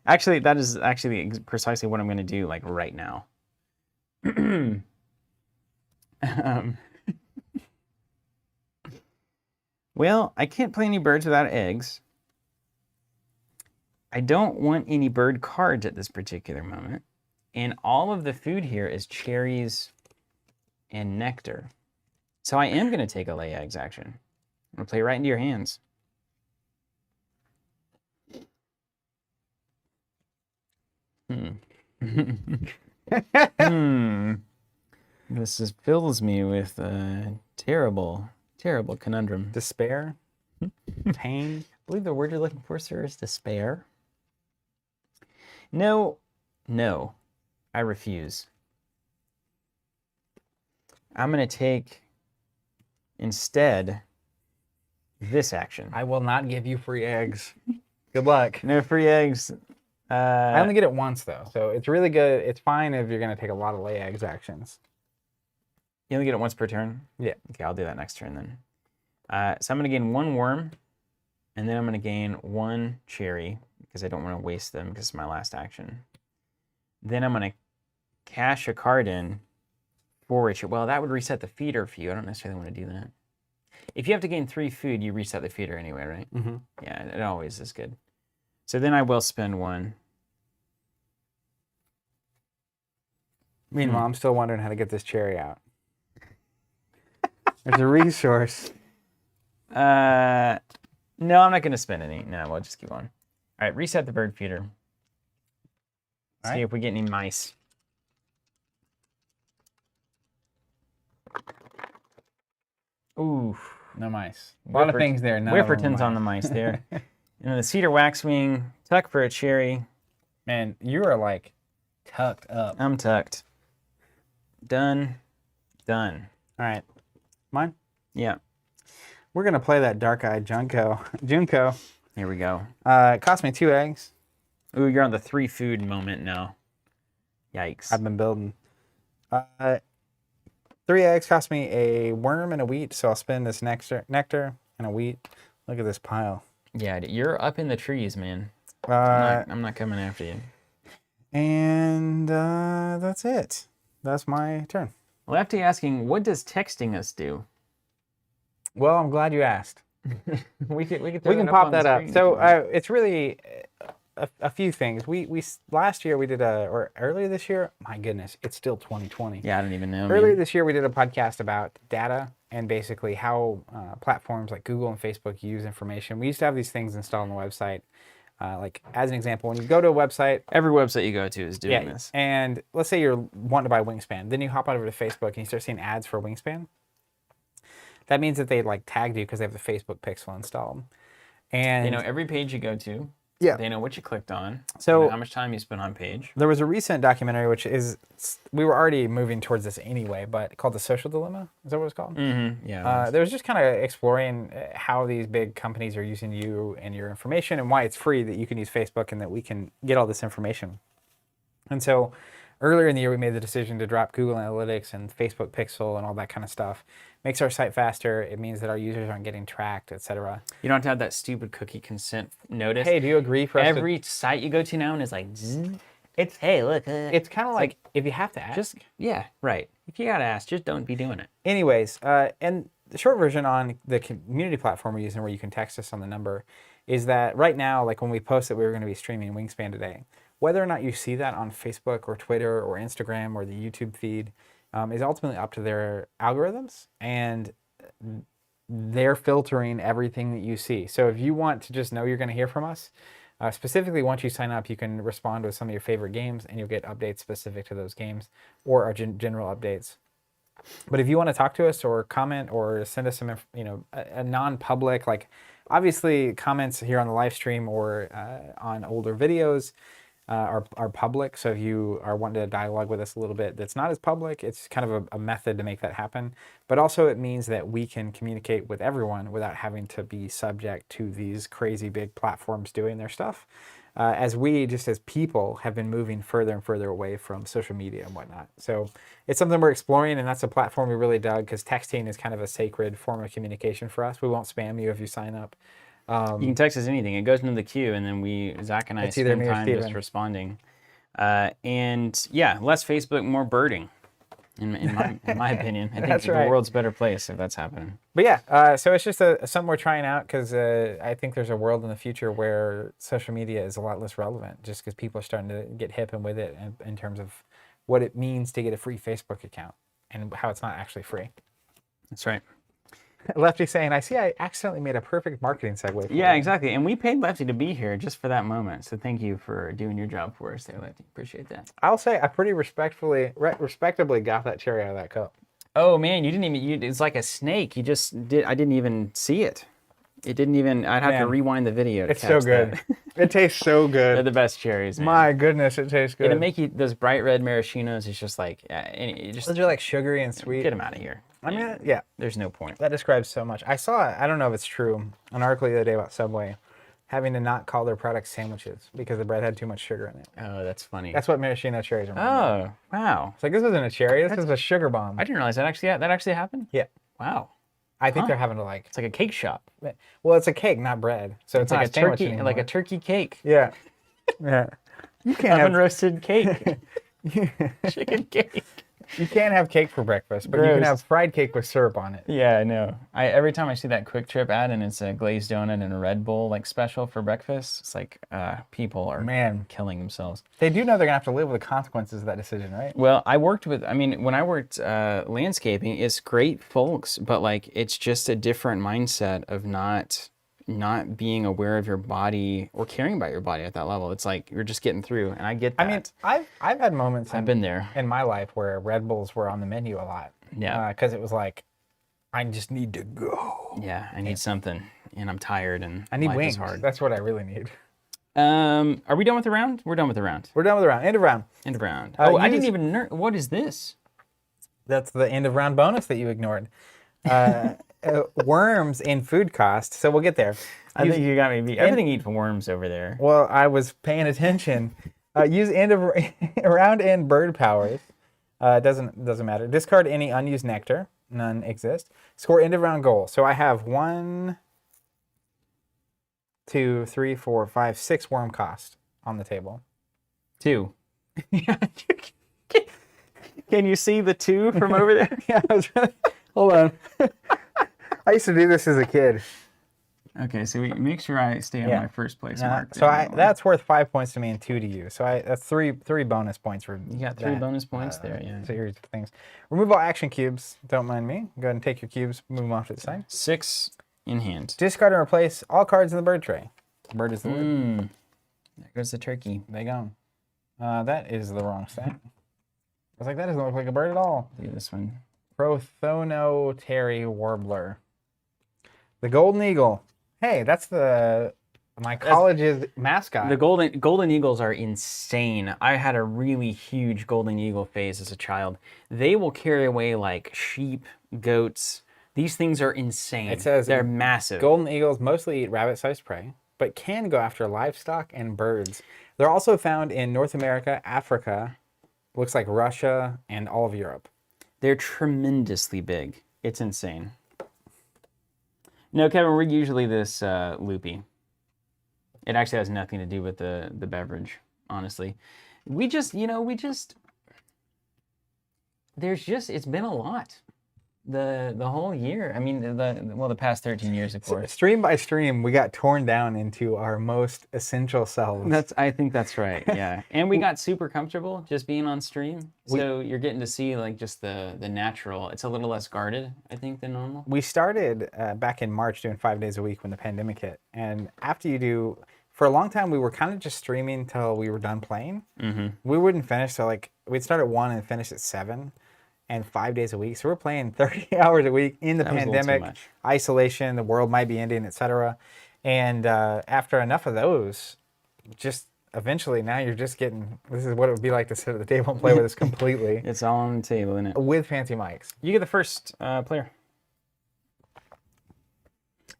Actually, that is actually precisely what I'm going to do, like, right now. Well, I can't play any birds without eggs. I don't want any bird cards at this particular moment. And all of the food here is cherries and nectar. So I am going to take a lay eggs action. I'm going to play right into your hands. This fills me with a terrible, terrible conundrum. Despair? Pain? I believe the word you're looking for, sir, is despair. No, I refuse. I'm going to take, instead, this action. I will not give you free eggs. Good luck. No free eggs. I only get it once, though, so it's really good. It's fine if you're going to take a lot of lay eggs actions. You only get it once per turn? Yeah. Okay, I'll do that next turn then. So I'm going to gain 1 worm, and then I'm going to gain 1 cherry, because I don't want to waste them, because it's my last action. Then I'm going to cash a card in for it. Well, that would reset the feeder for you. I don't necessarily want to do that. If you have to gain 3 food, you reset the feeder anyway, right? Mm-hmm. Yeah, it always is good. So then I will spend 1. Meanwhile, I'm still wondering how to get this cherry out. There's a resource. No, I'm not going to spend any. No, we'll just keep on. All right, reset the bird feeder. See if we get any mice. Ooh. No mice. A lot of things there. Whifferton's on the mice there. And the cedar waxwing, tuck for a cherry. Man, you are like tucked up. I'm tucked. Done. All right. Mine? Yeah. We're going to play that dark-eyed Junko. Here we go. It cost me 2 eggs. Ooh, you're on the 3 food moment now. Yikes. I've been building. 3 eggs cost me a worm and a wheat, so I'll spend this nectar and a wheat. Look at this pile. Yeah, you're up in the trees, man. I'm not coming after you. And that's it. That's my turn. Lefty asking, what does texting us do? Well, I'm glad you asked. we can pop that up. So it's really a few things. We last year we did or earlier this year. My goodness, it's still 2020. Yeah, I don't even know. Earlier this year we did a podcast about data and basically how platforms like Google and Facebook use information. We used to have these things installed on the website. Like as an example, when you go to a website, every website you go to is doing this. And let's say you're wanting to buy Wingspan, then you hop over to Facebook and you start seeing ads for Wingspan. That means that they like tagged you because they have the Facebook pixel installed. And they know every page you go to. Yeah. They know what you clicked on. So they know how much time you spent on page. There was a recent documentary, which is, we were already moving towards this anyway, but called The Social Dilemma. Is that what it's called? Mm-hmm. Yeah. There was just kind of exploring how these big companies are using you and your information and why it's free that you can use Facebook and that we can get all this information. And so earlier in the year, we made the decision to drop Google Analytics and Facebook Pixel and all that kind of stuff. Makes our site faster. It means that our users aren't getting tracked, etc. You don't have to have that stupid cookie consent notice. Hey, do you agree for us every site you go to now and it's like, it's, hey, look. It's kind of like if you have to ask. Yeah, right. If you got to ask, just don't be doing it. Anyways, and the short version on the community platform we're using where you can text us on the number is that right now, like when we post that we were going to be streaming Wingspan today, whether or not you see that on Facebook or Twitter or Instagram or the YouTube feed is ultimately up to their algorithms, and they're filtering everything that you see. So if you want to just know you're going to hear from us, specifically once you sign up, you can respond with some of your favorite games and you'll get updates specific to those games or our general updates. But if you want to talk to us or comment or send us some, a non-public, like obviously comments here on the live stream or on older videos are public. So if you are wanting to dialogue with us a little bit, that's not as public. It's kind of a method to make that happen. But also it means that we can communicate with everyone without having to be subject to these crazy big platforms doing their stuff. As we, just as people, have been moving further and further away from social media and whatnot. So it's something we're exploring, and that's a platform we really dug because texting is kind of a sacred form of communication for us. We won't spam you if you sign up. You can text us anything. It goes into the queue, and then Zach and I spend time just responding. And yeah, less Facebook, more birding. In my opinion, I think the world's a better place if that's happening. But yeah, so it's just something we're trying out because I think there's a world in the future where social media is a lot less relevant, just because people are starting to get hip and with it in terms of what it means to get a free Facebook account and how it's not actually free. That's right. Lefty saying, I see I accidentally made a perfect marketing segue. Yeah, exactly. And we paid Lefty to be here just for that moment. So thank you for doing your job for us there, Lefty. Appreciate that. I'll say I pretty respectably got that cherry out of that cup. Oh, man, you didn't even, it's like a snake. You just did, I didn't even see it. It didn't even, I'd have to rewind the video to catch so good. It tastes so good. They're the best cherries, man. My goodness, it tastes good. It'll make you, those bright red maraschinos, it's just like, those are like sugary and sweet. Get them out of here. I mean, yeah. There's no point. That describes so much. I saw, I don't know if it's true, an article the other day about Subway having to not call their products sandwiches because the bread had too much sugar in it. Oh, that's funny. That's what maraschino cherries are. Oh, wow. It's like, this isn't a cherry, this is a sugar bomb. I didn't realize that actually happened? Yeah. Wow. I think they're having to like... It's like a cake shop. Well, it's a cake, not bread. So it's like a turkey, like a turkey cake. Yeah. Yeah. You can't have roasted cake. Chicken cake. You can't have cake for breakfast, but you can have fried cake with syrup on it. Yeah, I know. Every time I see that Quick Trip ad and it's a glazed donut and a Red Bull like special for breakfast, it's like people are killing themselves. They do know they're gonna have to live with the consequences of that decision, right? Well, when I worked landscaping, it's great folks, but like it's just a different mindset of not being aware of your body or caring about your body at that level. It's like you're just getting through, and I get that. I mean, I've had moments. I've been there in my life where Red Bulls were on the menu a lot. Yeah, because it was like, I just need to go. Yeah, I need something, and I'm tired, and I need life wings. is hard. That's what I really need. Are we done with the round? We're done with the round. We're done with the round. End of round. End of round. I didn't even. What is this? That's the end of round bonus that you ignored. Worms in food cost. So we'll get there. I think you got me beat. Everything eats worms over there. Well, I was paying attention. Use end of round end bird powers. Doesn't matter. Discard any unused nectar. None exist. Score end of round goal. So I have 1, 2, 3, 4, 5, 6 worm cost on the table. 2. Can you see the 2 from over there? Yeah, hold on. I used to do this as a kid. Okay, so we make sure I stay on my first place mark. So that's worth 5 points to me and 2 to you. So that's three bonus points for you got 3 bonus points there. Yeah. Series of things. Remove all action cubes. Don't mind me. Go ahead and take your cubes. Move them off to the side. 6 in hand. Discard and replace all cards in the bird tray. The bird is the word. There goes the turkey. They go. That is the wrong stat. I was like, that doesn't look like a bird at all. Look at this one. Prothonotary warbler. The golden eagle. Hey, that's my college's mascot. The golden eagles are insane. I had a really huge golden eagle phase as a child. They will carry away like sheep, goats. These things are insane. It says they're massive. Golden eagles mostly eat rabbit-sized prey, but can go after livestock and birds. They're also found in North America, Africa, looks like Russia, and all of Europe. They're tremendously big. It's insane. No, Kevin, we're usually this loopy. It actually has nothing to do with the beverage, honestly. It's been a lot. the whole year. I mean, the past 13 years, of course. Stream by stream, we got torn down into our most essential selves. I think that's right. Yeah, and we got super comfortable just being on stream. So you're getting to see like just the natural. It's a little less guarded, I think, than normal. We started back in March doing 5 days a week when the pandemic hit, and after you do, for a long time we were kind of just streaming till we were done playing. We wouldn't finish, so like we'd start at 1 and finish at 7. And 5 days a week. So we're playing 30 hours a week in the pandemic, isolation, the world might be ending, etc. And after enough of those, just eventually now you're just getting, this is what it would be like to sit at the table and play with us completely. It's all on the table, isn't it? With fancy mics. You get the first player.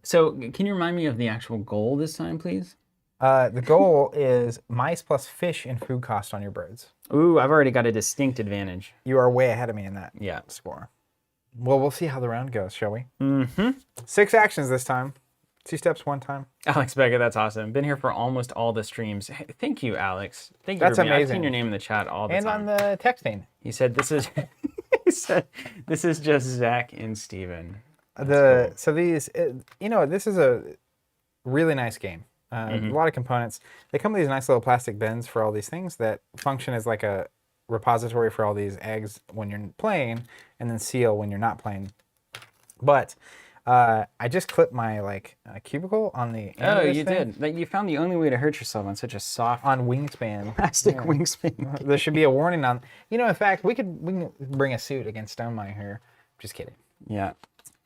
So can you remind me of the actual goal this time, please? The goal is mice plus fish and food cost on your birds. Ooh, I've already got a distinct advantage. You are way ahead of me in that score. Well, we'll see how the round goes, shall we? 6 actions this time. 2 steps, 1 time. Alex Becca, that's awesome. Been here for almost all the streams. Hey, thank you, Alex. Thank you. That's amazing. I've seen your name in the chat all the time. And on the texting. He said this is he said this is just Zach and Steven. So these, this is a really nice game. A lot of components. They come with these nice little plastic bins for all these things that function as like a repository for all these eggs when you're playing, and then seal when you're not playing. But I just clipped my cubicle on the end of this you thing. did. Like, you found the only way to hurt yourself on such a soft On Wingspan. plastic wingspan. There should be a warning on. In fact, we can bring a suit against Stonemaier here. Just kidding. Yeah.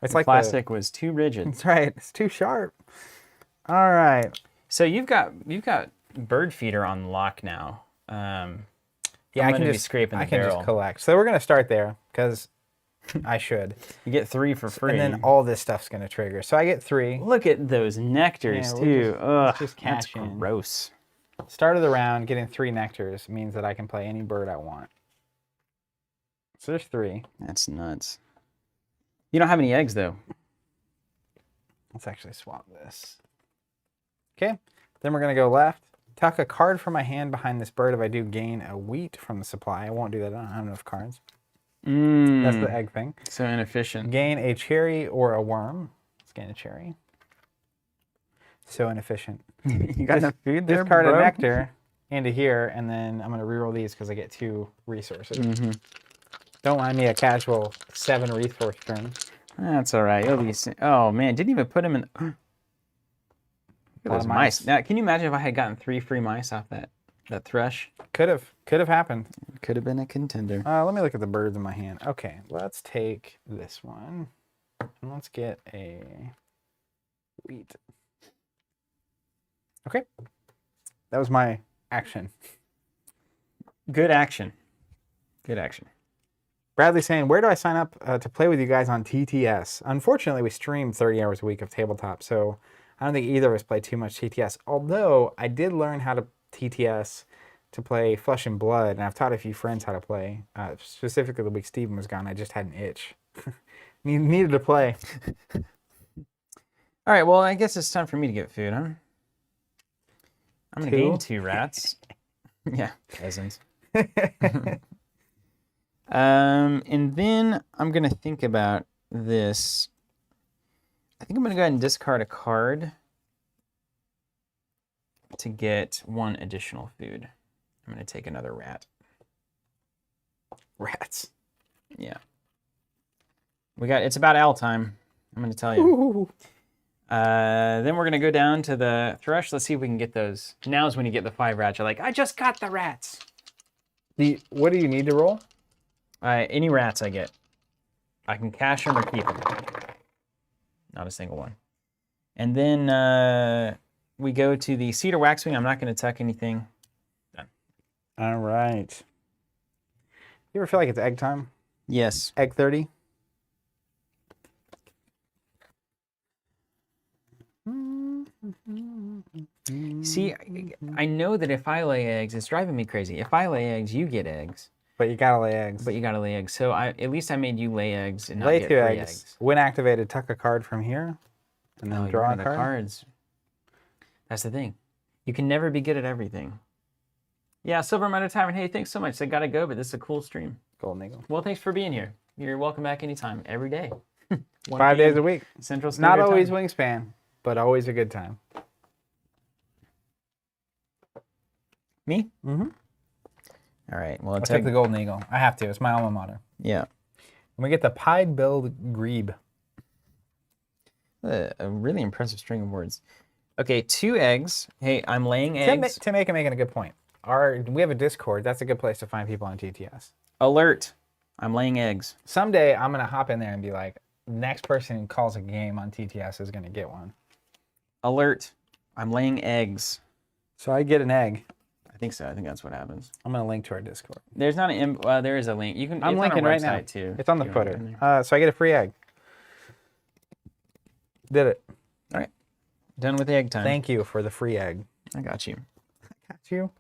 It's The like plastic was too rigid. That's right. It's too sharp. All right. So you've got bird feeder on lock now. Yeah, I can just scraping the barrel. just collect. So we're gonna start there because I should. You get 3 for free. And then all this stuff's gonna trigger. So I get 3. Look at those nectars too. Ugh, just that's cash in. gross. Start of the round, getting 3 nectars means that I can play any bird I want. So there's 3. That's nuts. You don't have any eggs though. Let's actually swap this. Okay, then we're gonna go left. Tuck a card from my hand behind this bird. If I do, gain a wheat from the supply. I won't do that. I don't have enough cards. That's the egg thing. So inefficient. Gain a cherry or a worm. Let's gain a cherry. So inefficient. You got enough food there, Discard bro? a nectar into here, and then I'm gonna reroll these because I get 2 resources. Don't mind me a casual 7 resource turn. That's all right. You'll be. Oh man, didn't even put him in. Look at those mice. Now, can you imagine if I had gotten 3 free mice off that thrush? Could have happened. Could have been a contender. Let me look at the birds in my hand. Okay, let's take this one, and let's get a wheat. Okay, that was my action. Good action. Good action. Bradley saying, where do I sign up to play with you guys on TTS? Unfortunately, we stream 30 hours a week of tabletop, so I don't think either of us play too much TTS. Although, I did learn how to TTS to play Flesh and Blood, and I've taught a few friends how to play. Specifically, the week Steven was gone, I just had an itch. Needed to play. All right, well, I guess it's time for me to get food, huh? I'm going to gain 2 rats. Yeah, peasants. And then I'm going to think about this. I think I'm going to go ahead and discard a card to get 1 additional food. I'm going to take another rat. Rats. Yeah. It's about owl time, I'm going to tell you. Then we're going to go down to the thrush. Let's see if we can get those. Now's when you get the 5 rats. You're like, I just got the rats. What do you need to roll? Any rats I get. I can cash them or keep them. Not a single one. And then we go to the cedar waxwing. I'm not going to tuck anything. Done. All right. You ever feel like it's egg time? Yes. Egg 30? See, I know that if I lay eggs, it's driving me crazy. If I lay eggs, you get eggs. But you gotta lay eggs. But you gotta lay eggs. So at least I made you lay eggs and not lay get 2 free eggs. When activated, tuck a card from here, and then draw a the card. cards. That's the thing. You can never be good at everything. Yeah, Silver Miner Tavern. Hey, thanks so much. I gotta go, but this is a cool stream. Golden Eagle. Well, thanks for being here. You're welcome back anytime, every day. 5 days a week. Central Standard Not always Time. Wingspan, but always a good time. Me? Mm-hmm. All right. Well, I took the Golden Eagle. I have to. It's my alma mater. yeah. And we get the pied-billed grebe. A really impressive string of words. Okay, 2 eggs. Hey, I'm laying eggs. Tim making a good point. We have a Discord. That's a good place to find people on GTS. Alert. I'm laying eggs. Someday I'm going to hop in there and be like, next person who calls a game on TTS is going to get one. Alert. I'm laying eggs. So I get an egg. I think so. I think that's what happens. I'm going to link to our Discord. There's not an there is a link. You can. I'm it's linking on our right website now. Too. It's on the if you wanna footer. get in there. So I get a free egg. Did it. All right. Done with the egg time. Thank you for the free egg. I got you. Got you.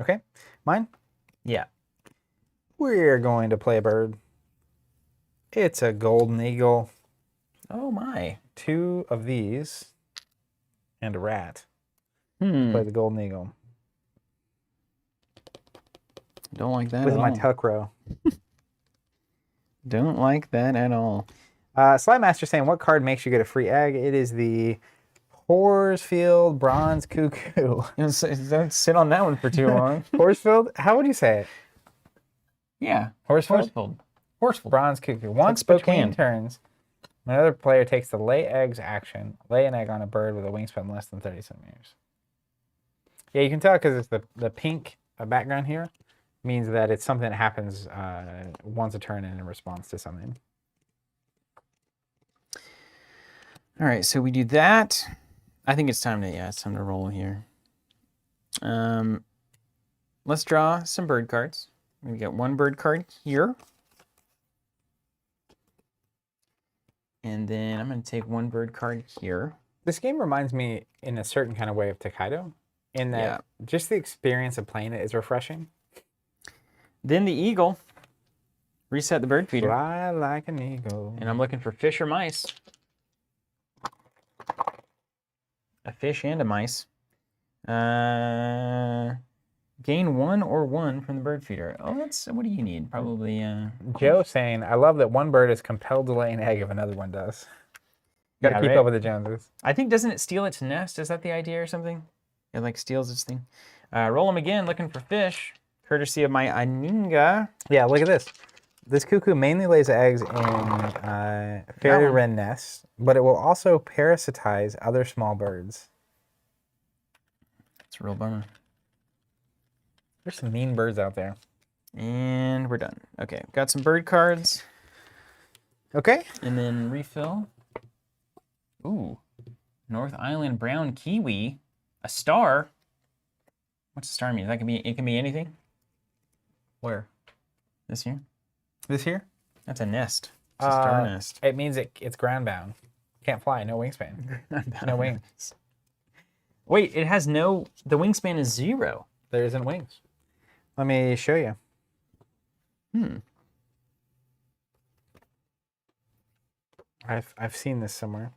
Okay. Mine? Yeah. We're going to play a bird. It's a golden eagle. Oh my. 2 of these and a rat. Hmm. Play the golden eagle. Don't like that With at my all. tuck row. Don't like that at all. Slide Master saying, what card makes you get a free egg? It is the Horsfield Bronze Cuckoo. Don't sit on that one for too long. Horsfield? How would you say it? Yeah. Horsfield? Horsfield. Bronze Cuckoo. Once between turns, another player takes the lay eggs action, lay an egg on a bird with a wingspan less than 30 centimeters. Yeah, you can tell because it's the pink background here means that it's something that happens once a turn in response to something. All right, so we do that. I think it's time to roll here. Let's draw some bird cards. We got 1 bird card here. And then I'm going to take 1 bird card here. This game reminds me in a certain kind of way of Takedo, in that just the experience of playing it is refreshing. Then the eagle. Reset the bird feeder. Fly like an eagle. And I'm looking for fish or mice. A fish and a mice. Gain 1 or 1 from the bird feeder. Oh, what do you need? Probably. Joe saying, I love that one bird is compelled to lay an egg if another one does. Got to keep up with the Joneses. I think, doesn't it steal its nest? Is that the idea or something? It like steals its thing. Roll them again, looking for fish. Courtesy of my Aninga. Yeah, look at this. This cuckoo mainly lays eggs in fairy wren nests, but it will also parasitize other small birds. It's a real bummer. There's some mean birds out there. And we're done. Okay, got some bird cards. Okay. And then refill. Ooh, North Island brown kiwi. A star. What's a star mean? It can be anything. Where? This here? This here? That's a nest. It's a star nest. It means it's ground-bound. Can't fly, no wingspan. No wings. Wait, it has no... The wingspan is 0. There isn't wings. Let me show you. I've seen this somewhere.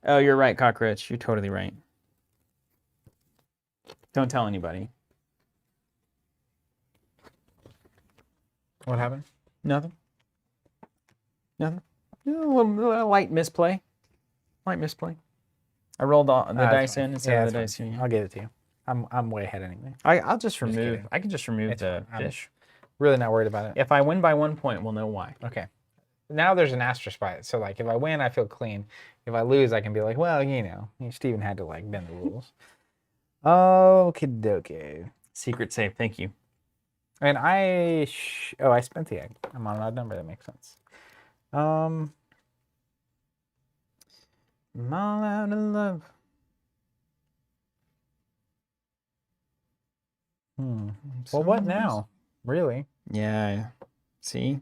Oh, you're right, Cockroach. You're totally right. Don't tell anybody. What happened? Nothing. Nothing. A little light misplay. Light misplay. I rolled the dice in instead of the dice here. I'll give it to you. I'm way ahead anyway. I'll just remove. kidding. I can just remove It's the fine. fish. Really not worried about it. If I win by 1 point, we'll know why. Okay. Now there's an asterisk by it. So like if I win, I feel clean. If I lose, I can be like, well, Steven had to like bend the rules. Okie dokie. Secret safe. Thank you. And I spent the egg. I'm on an odd number. That makes sense. I'm all out of love. Well, what now? Really? Yeah. See?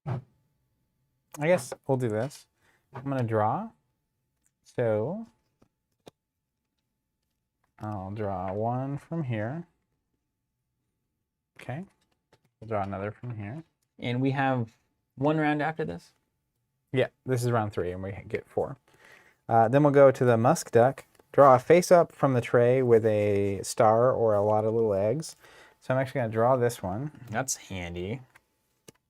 I guess we'll do this. I'm going to draw. So I'll draw 1 from here. Okay. We'll draw another from here. And we have 1 round after this? Yeah, this is round 3, and we get 4. Then we'll go to the musk duck. Draw a face up from the tray with a star or a lot of little eggs. So I'm actually going to draw this one. That's handy.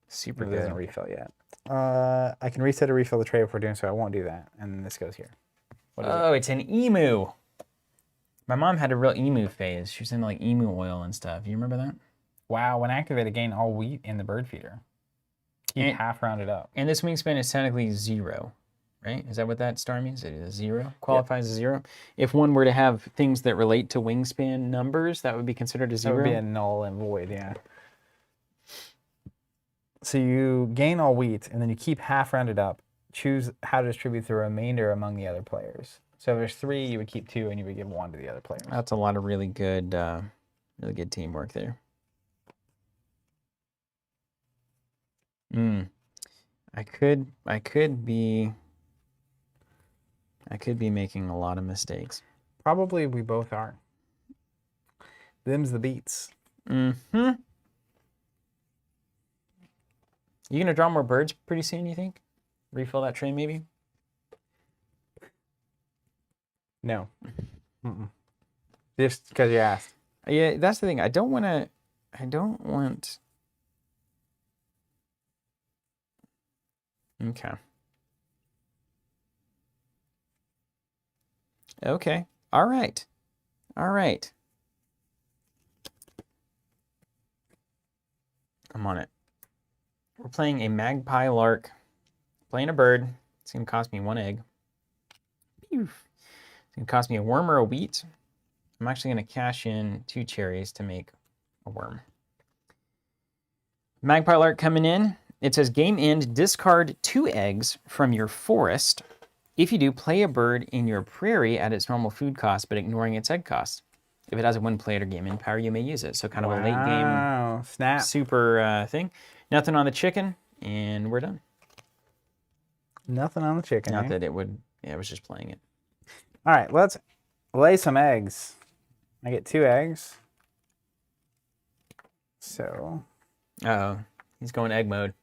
Super It good. doesn't refill yet. I can reset or refill the tray before doing so. I won't do that. And then this goes here. What is Oh, it's an emu. My mom had a real emu phase. She was into like emu oil and stuff. You remember that? Wow, when activated, gain all wheat in the bird feeder. Keep half rounded up. And this wingspan is technically 0, right? Is that what that star means? It is 0? Qualifies as 0? If one were to have things that relate to wingspan numbers, that would be considered a 0? That would be a null and void, yeah. So you gain all wheat, and then you keep half rounded up. Choose how to distribute the remainder among the other players. So if there's 3, you would keep 2, and you would give 1 to the other players. That's a lot of really good teamwork there. I could be making a lot of mistakes. Probably we both are. Them's the beats. You gonna draw more birds pretty soon, you think? Refill that tray maybe? No. Just because you asked. Yeah, that's the thing. I don't want. Okay. Okay. All right. All right. I'm on it. We're playing a magpie lark. Playing a bird. It's going to cost me 1 egg. It's going to cost me a worm or a wheat. I'm actually going to cash in 2 cherries to make a worm. Magpie lark coming in. It says game end, discard 2 eggs from your forest. If you do, play a bird in your prairie at its normal food cost, but ignoring its egg cost. If it has a 1 play or game end power, you may use it. So kind of a late game snap super thing. Nothing on the chicken, and we're done. Nothing on the chicken. Not that it would, yeah, I was just playing it. All right, let's lay some eggs. I get 2 eggs. So. Uh-oh, he's going egg mode.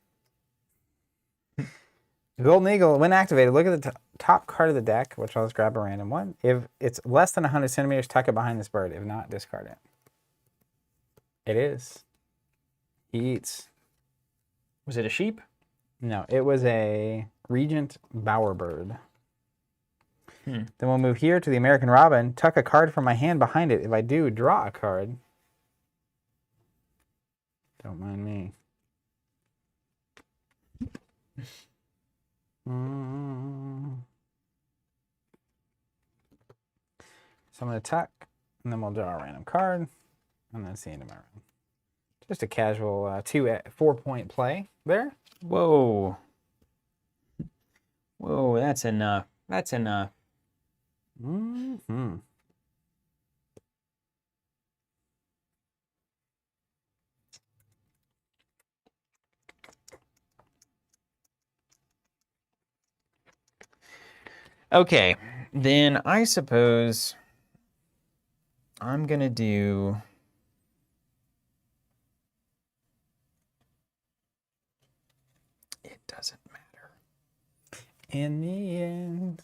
Golden Eagle, when activated, look at the top card of the deck, which I'll just grab a random one. If it's less than 100 centimeters, tuck it behind this bird. If not, discard it. It is. He eats. Was it a sheep? No, it was a Regent Bowerbird. Then we'll move here to the American Robin. Tuck a card from my hand behind it. If I do, draw a card. Don't mind me. So I'm going to tuck, and then we'll draw a random card, and that's the end of my round. Just a casual 4-point play there. Whoa. Whoa, that's enough. That's enough. Okay, then I suppose I'm going to do... It doesn't matter. In the end,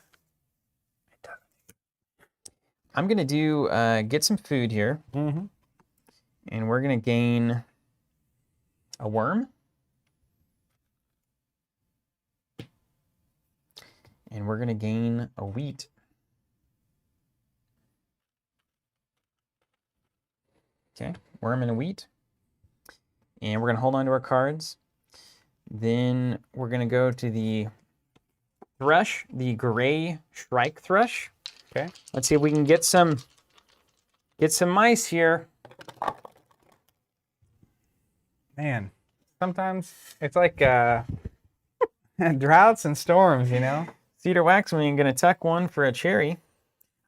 it doesn't. I'm going to do, get some food here. And we're going to gain a worm. And we're going to gain a wheat. Okay, worm and a wheat. And we're going to hold on to our cards. Then we're going to go to the thrush, the gray shrike thrush. Okay. Let's see if we can get some mice here. Man, sometimes it's like droughts and storms, you know? Cedar Waxwing going to tuck one for a cherry.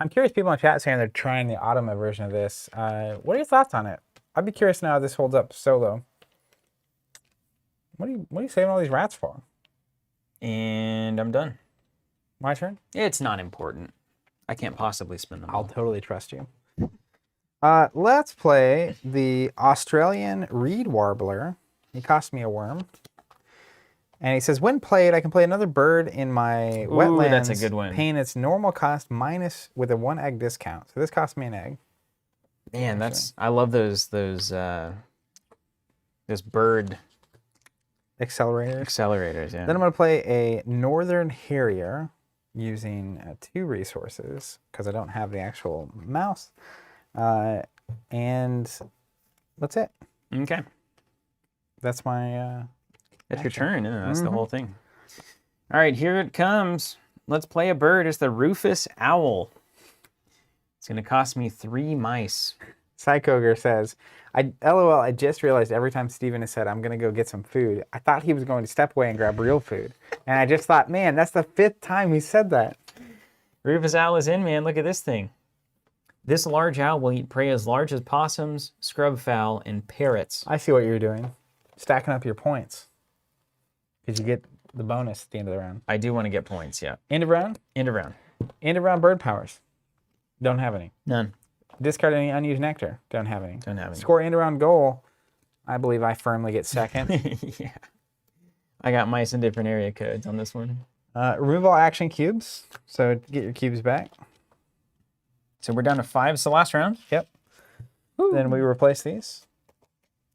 I'm curious, people in chat saying they're trying the Automa version of this. What are your thoughts on it? I'd be curious now how this holds up solo. What are you saving all these rats for? And I'm done. My turn? It's not important. I can't possibly spin them all. I'll totally trust you. Let's play the Australian reed warbler. He cost me a worm. And he says, when played, I can play another bird in my wetlands. That's a good one. Paying its normal cost minus with a 1 egg discount. So this cost me an egg. Man, I love those bird Accelerators. yeah. Then I'm going to play a Northern Harrier using 2 resources because I don't have the actual mouse. And that's it. Okay. That's my... That's your turn. Yeah, that's the whole thing. All right, here it comes. Let's play a bird. It's the Rufous Owl. It's going to cost me 3 mice. Psychogre says, LOL, I just realized every time Steven has said, I'm going to go get some food, I thought he was going to step away and grab real food. And I just thought, man, that's the 5th time he said that. Rufous Owl is in, man. Look at this thing. This large owl will eat prey as large as possums, scrub fowl, and parrots. I see what you're doing. Stacking up your points. Because you get the bonus at the end of the round. I do want to get points, yeah. End of round? End of round. End of round bird powers. Don't have any. None. Discard any unused nectar. Don't have any. Don't have any. Score end of round goal. I believe I firmly get second. Yeah. I got mice in different area codes on this one. Remove all action cubes. So get your cubes back. So we're down to 5. It's the last round? Yep. Woo. Then we replace these.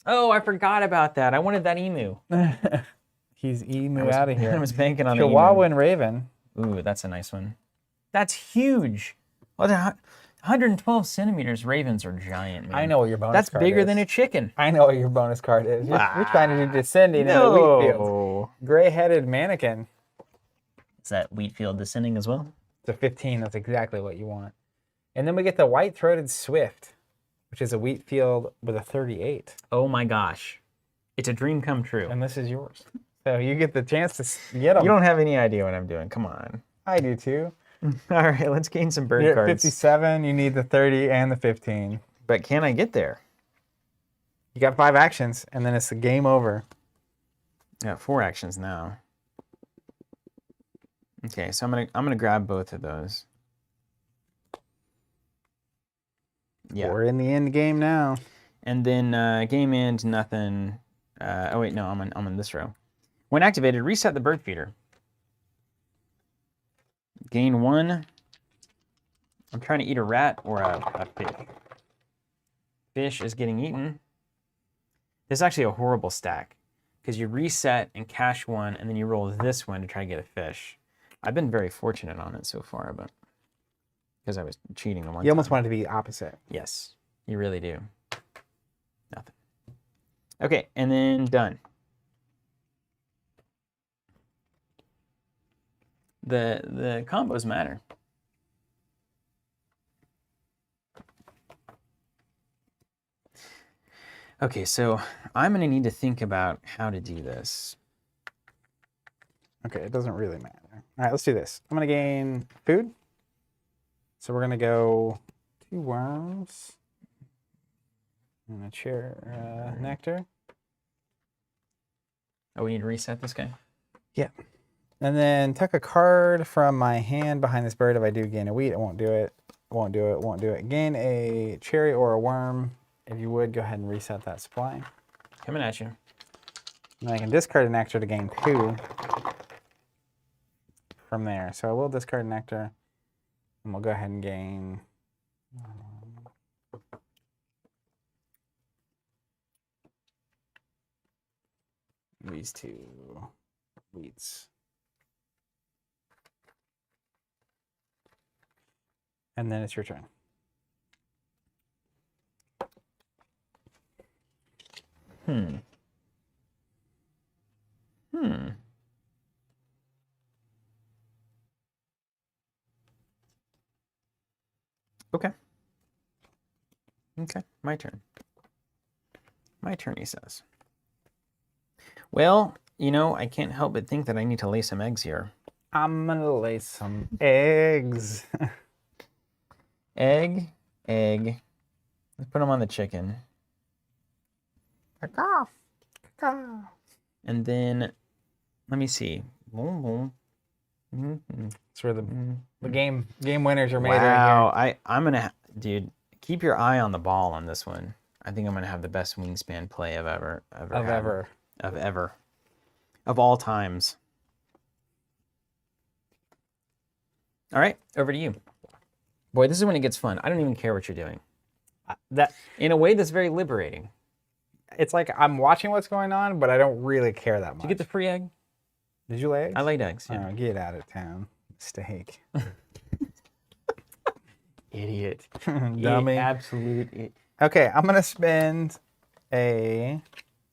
Oh, I forgot about that. I wanted that emu. He's emu out of here. I was banking on Chihuahua the and Raven. emu. Ooh, that's a nice one. That's huge. Well, 112 centimeters. Ravens are giant, man. I know what your bonus That's card bigger is. than a chicken. I know what your bonus card is. You're trying to do descending in the wheat field. Gray-headed mannequin. Is that wheat field descending as well? It's a 15. That's exactly what you want. And then we get the white-throated swift, which is a wheat field with a 38. Oh my gosh. It's a dream come true. And this is yours. So you get the chance to get them. You don't have any idea what I'm doing. Come on. I do too. All right, let's gain some bird You're cards. at 57. You need the 30 and the 15. But can I get there? You got 5 actions, and then it's the game over. I got 4 actions now. Okay, so I'm gonna grab both of those. Yeah. We're in the end game now. And then game end, nothing. Oh wait, no, I'm on this row. When activated, reset the bird feeder. Gain 1. I'm trying to eat a rat or a fish. Fish is getting eaten. This is actually a horrible stack because you reset and cash 1, and then you roll this one to try to get a fish. I've been very fortunate on it so far, but because I was cheating the one time. You almost wanted to be opposite. Yes, you really do. Nothing. Okay, and then done. The combos matter. Okay, so I'm going to need to think about how to do this. Okay, it doesn't really matter. All right, let's do this. I'm going to gain food. So we're going to go 2 worms and a chair nectar. Oh, we need to reset this guy? Yeah. And then tuck a card from my hand behind this bird. If I do gain a wheat, it won't do it. Won't do it. Won't do it. Gain a cherry or a worm. If you would, go ahead and reset that supply. Coming at you. And I can discard a nectar to gain 2 from there. So I will discard nectar, and we'll go ahead and gain these 2 wheats. And then it's your turn. Okay. Okay, my turn. My turn, he says. Well, you know, I can't help but think that I need to lay some eggs here. I'm gonna lay some eggs. Egg. Let's put them on the chicken. And then, let me see. It's where the game winners are made Wow, right here. I'm gonna, dude, keep your eye on the ball on this one. I think I'm gonna have the best wingspan play I've ever had. Of ever. of all times. All right, over to you. Boy, this is when it gets fun. I don't even care what you're doing. That In a way that's very liberating. it's like I'm watching what's going on, but I don't really care that much. Did you get the free egg? Did you lay eggs? I laid eggs, yeah. Oh, get out of town, mistake. Idiot. Dummy. Absolute. Okay, I'm gonna spend a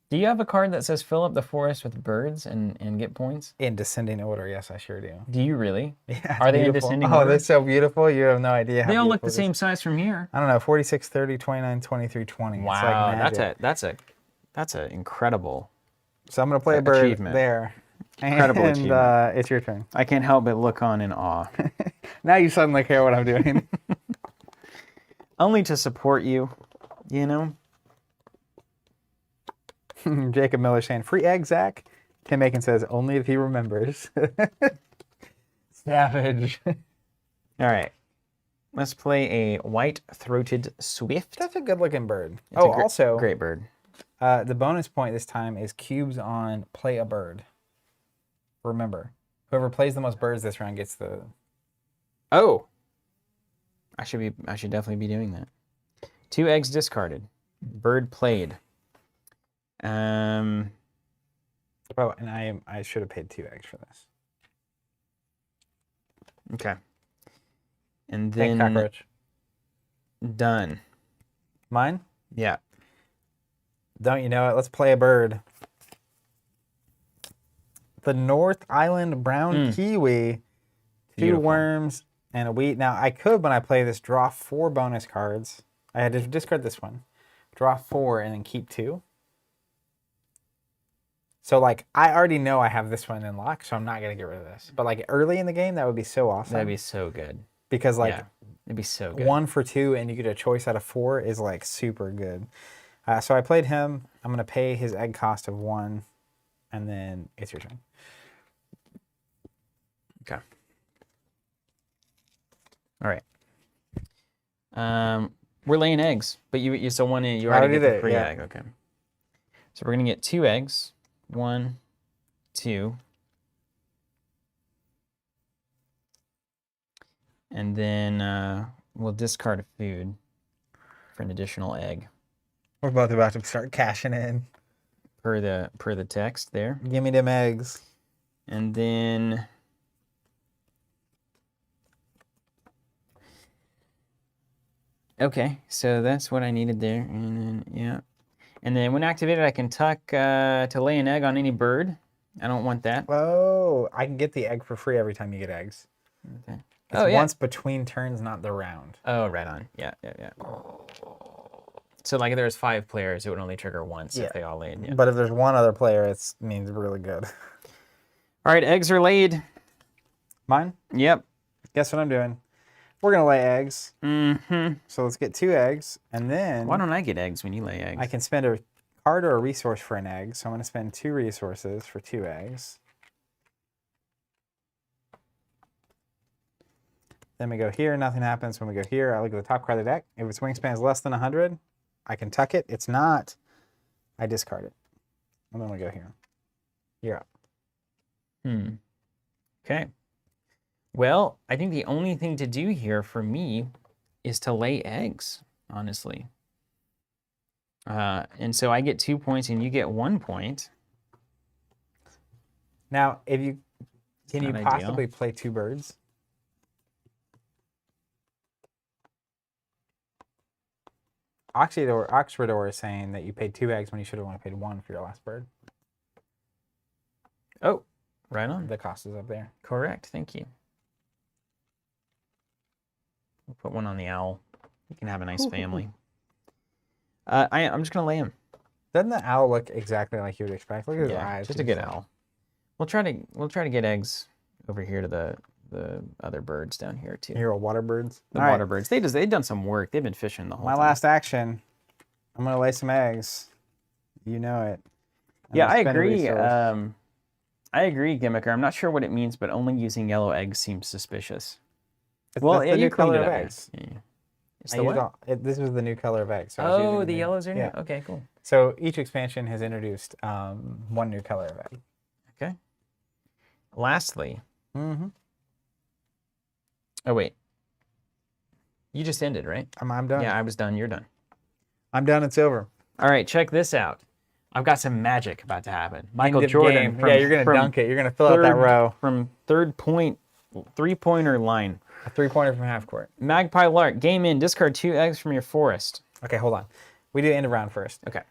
Do you have a card that says fill up the forest with birds and get points? in descending order. Yes, I sure do. Do you really? Yeah. Are they in beautiful. descending Oh, order? they're so beautiful. You have no idea how They all look beautiful the it same is. size from here. I don't know, 46, 30, 29, 23, 20. Wow, It's like magic. that's a incredible. So I'm gonna play a bird achievement. there. Incredible and, achievement. it's your turn. I can't help but look on in awe. Now you suddenly care what I'm doing. Only to support you, you know? Jacob Miller saying, free egg, Zach. Tim Aiken says, only if he remembers. Savage. All right. Let's play a white-throated swift. That's a good looking bird. It's a also, great bird. the bonus point this time is cubes on play a bird. Remember, whoever plays the most birds this round gets the... Oh, I should definitely be doing that. 2 eggs discarded. Bird played. Oh, and I should have paid 2 eggs for this. Okay. And Thank then cockroach. done. Mine? Yeah. Don't you know it? Let's play a bird. The North Island brown kiwi. 2 Beautiful. worms and a wheat. Now I could, when I play this, draw 4 bonus cards. I had to discard this one. Draw 4 and then keep 2. So like I already know I have this one in lock, so I'm not gonna get rid of this. But like early in the game, that would be so awesome. That'd be so good. Because like Yeah, it'd be so good. 1 for 2 and you get a choice out of 4 is like super good. So I played him. I'm gonna pay his egg cost of 1, and then it's your turn. Okay. All right. We're laying eggs, but you still want to. You already already get the did, free yeah. egg. Okay. So we're gonna get 2 eggs. 1, 2. And then we'll discard a food for an additional egg We're both about to start cashing in. per the text there. Give me them eggs. And then okay, so that's what I needed there. And then yeah. And then when activated, I can tuck to lay an egg on any bird. I don't want that. Oh, I can get the egg for free every time you get eggs. Okay. It's once between turns, not the round. Oh, right on. Yeah. So like if there's 5 players, it would only trigger once if they all laid. Yeah. But if there's one other player, it means really good. All right, eggs are laid. Mine? Yep. Guess what I'm doing? We're going to lay eggs. Mm-hmm. So let's get 2 eggs, and then Why don't I get eggs when you lay eggs? I can spend a card or a resource for an egg. So I'm going to spend 2 resources for 2 eggs. Then we go here, nothing happens. When we go here, I look at the top card of the deck. If its wingspan is less than 100, I can tuck it. It's not, I discard it. And then we go here. You're up. Okay. Well, I think the only thing to do here for me is to lay eggs, honestly. And so I get 2 points and you get 1 point. Now, if you can you not possibly ideal. play 2 birds? Oxfordor is saying that you paid 2 eggs when you should have only paid 1 for your last bird. Oh, right on. The cost is up there. Correct. Thank you. We'll put 1 on the owl. You can have a nice family. I'm just going to lay him. Doesn't the owl look exactly like you would expect? Look at his eyes. Just a good owl. We'll try to get eggs over here to the other birds down here too. Here are water birds. The All water right. birds. They've done some work. They've been fishing the whole My time. last action. I'm gonna lay some eggs. You know it. I'm Yeah, gonna I spend a agree. resource. I agree, Gimmicker. I'm not sure what it means, but only using yellow eggs seems suspicious. That's Well, the yeah, new you cleaned color it of up. eggs. Yeah. It's I the used what? this was the new color of eggs. So I was Oh, using the yellows are new. Yeah. Okay, cool. So each expansion has introduced 1 new color of egg. Okay. Lastly. Mm-hmm. Oh, wait. You just ended, right? I'm done. Yeah, I was done. You're done. I'm done. It's over. All right, check this out. I've got some magic about to happen. Michael End of Jordan. game. Yeah, you're going to dunk it. You're going to fill out that row. From three-pointer line. A 3-pointer from half court. Magpie Lark. Game in. Discard 2 eggs from your forest. Okay, hold on. We do end of round first. Okay.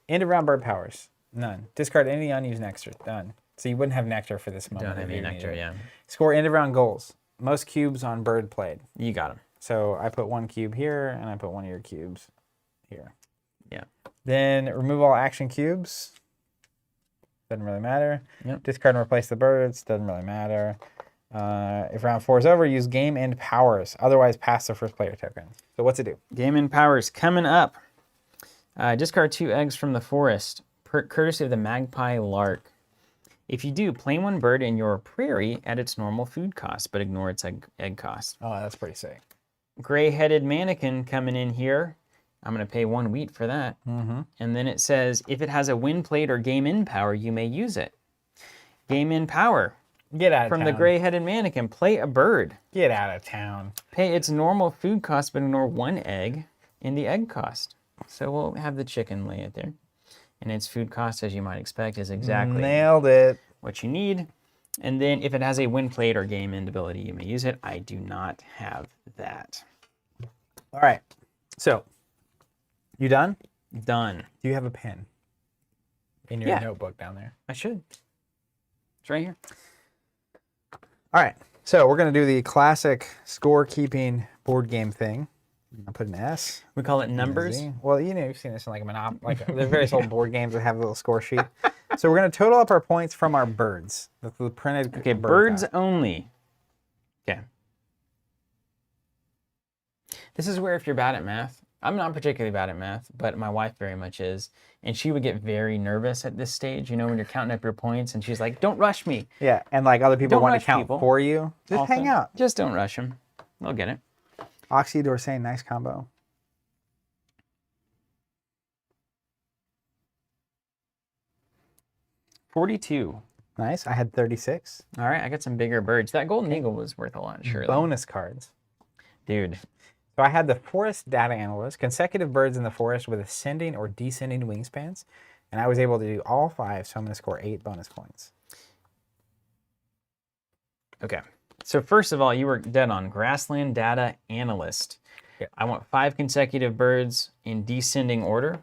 End of round bird powers. None. Discard any unused nectar. Done. So you wouldn't have nectar for this moment. Don't have any nectar, yeah. Score end of round goals. Most cubes on bird played. You got him. So I put 1 cube here, and I put 1 of your cubes here. Yeah. Then remove all action cubes. Doesn't really matter. Yep. Discard and replace the birds. Doesn't really matter. If round 4 is over, use game end powers. Otherwise, pass the first player token. So what's it do? Game in powers coming up. Discard 2 eggs from the forest, courtesy of the Magpie Lark. If you do, play 1 bird in your prairie at its normal food cost, but ignore its egg cost. Oh, that's pretty sick. Gray-headed mannequin coming in here. I'm going to pay 1 wheat for that. Mm-hmm. And then it says, if it has a win plate or game in power, you may use it. Game in power. Get out of From town. the gray-headed mannequin, play a bird. Get out of town. Pay its normal food cost, but ignore 1 egg in the egg cost. So we'll have the chicken lay it there. And its food cost, as you might expect, is exactly Nailed it. what you need. And then if it has a win plate or game end ability, you may use it. I do not have that. All right. So, you done? Done. Do you have a pen in your notebook down there? I should. It's right here. All right. So we're going to do the classic scorekeeping board game thing. I'll put an S. We call it numbers. Well, you know, you've seen this in like a Monopoly. Like there's various old board games that have a little score sheet. So we're going to total up our points from our birds. The printed Okay, bird birds die. only. Okay. This is where if you're bad at math, I'm not particularly bad at math, but my wife very much is. And she would get very nervous at this stage, you know, when you're counting up your points. And she's like, don't rush me. Yeah, and like other people Don't want to rush count people. for you. Just Also, hang out. Just don't rush them. They'll get it. Oxy Dorsey, nice combo. $42. Nice. I had 36. All right, I got some bigger birds. That golden eagle was worth a lot, surely. Bonus cards. Dude. So I had the forest data analyst, consecutive birds in the forest with ascending or descending wingspans. And I was able to do all 5, so I'm going to score 8 bonus points. Okay. So first of all, you were dead on grassland data analyst. Yep. I want 5 consecutive birds in descending order.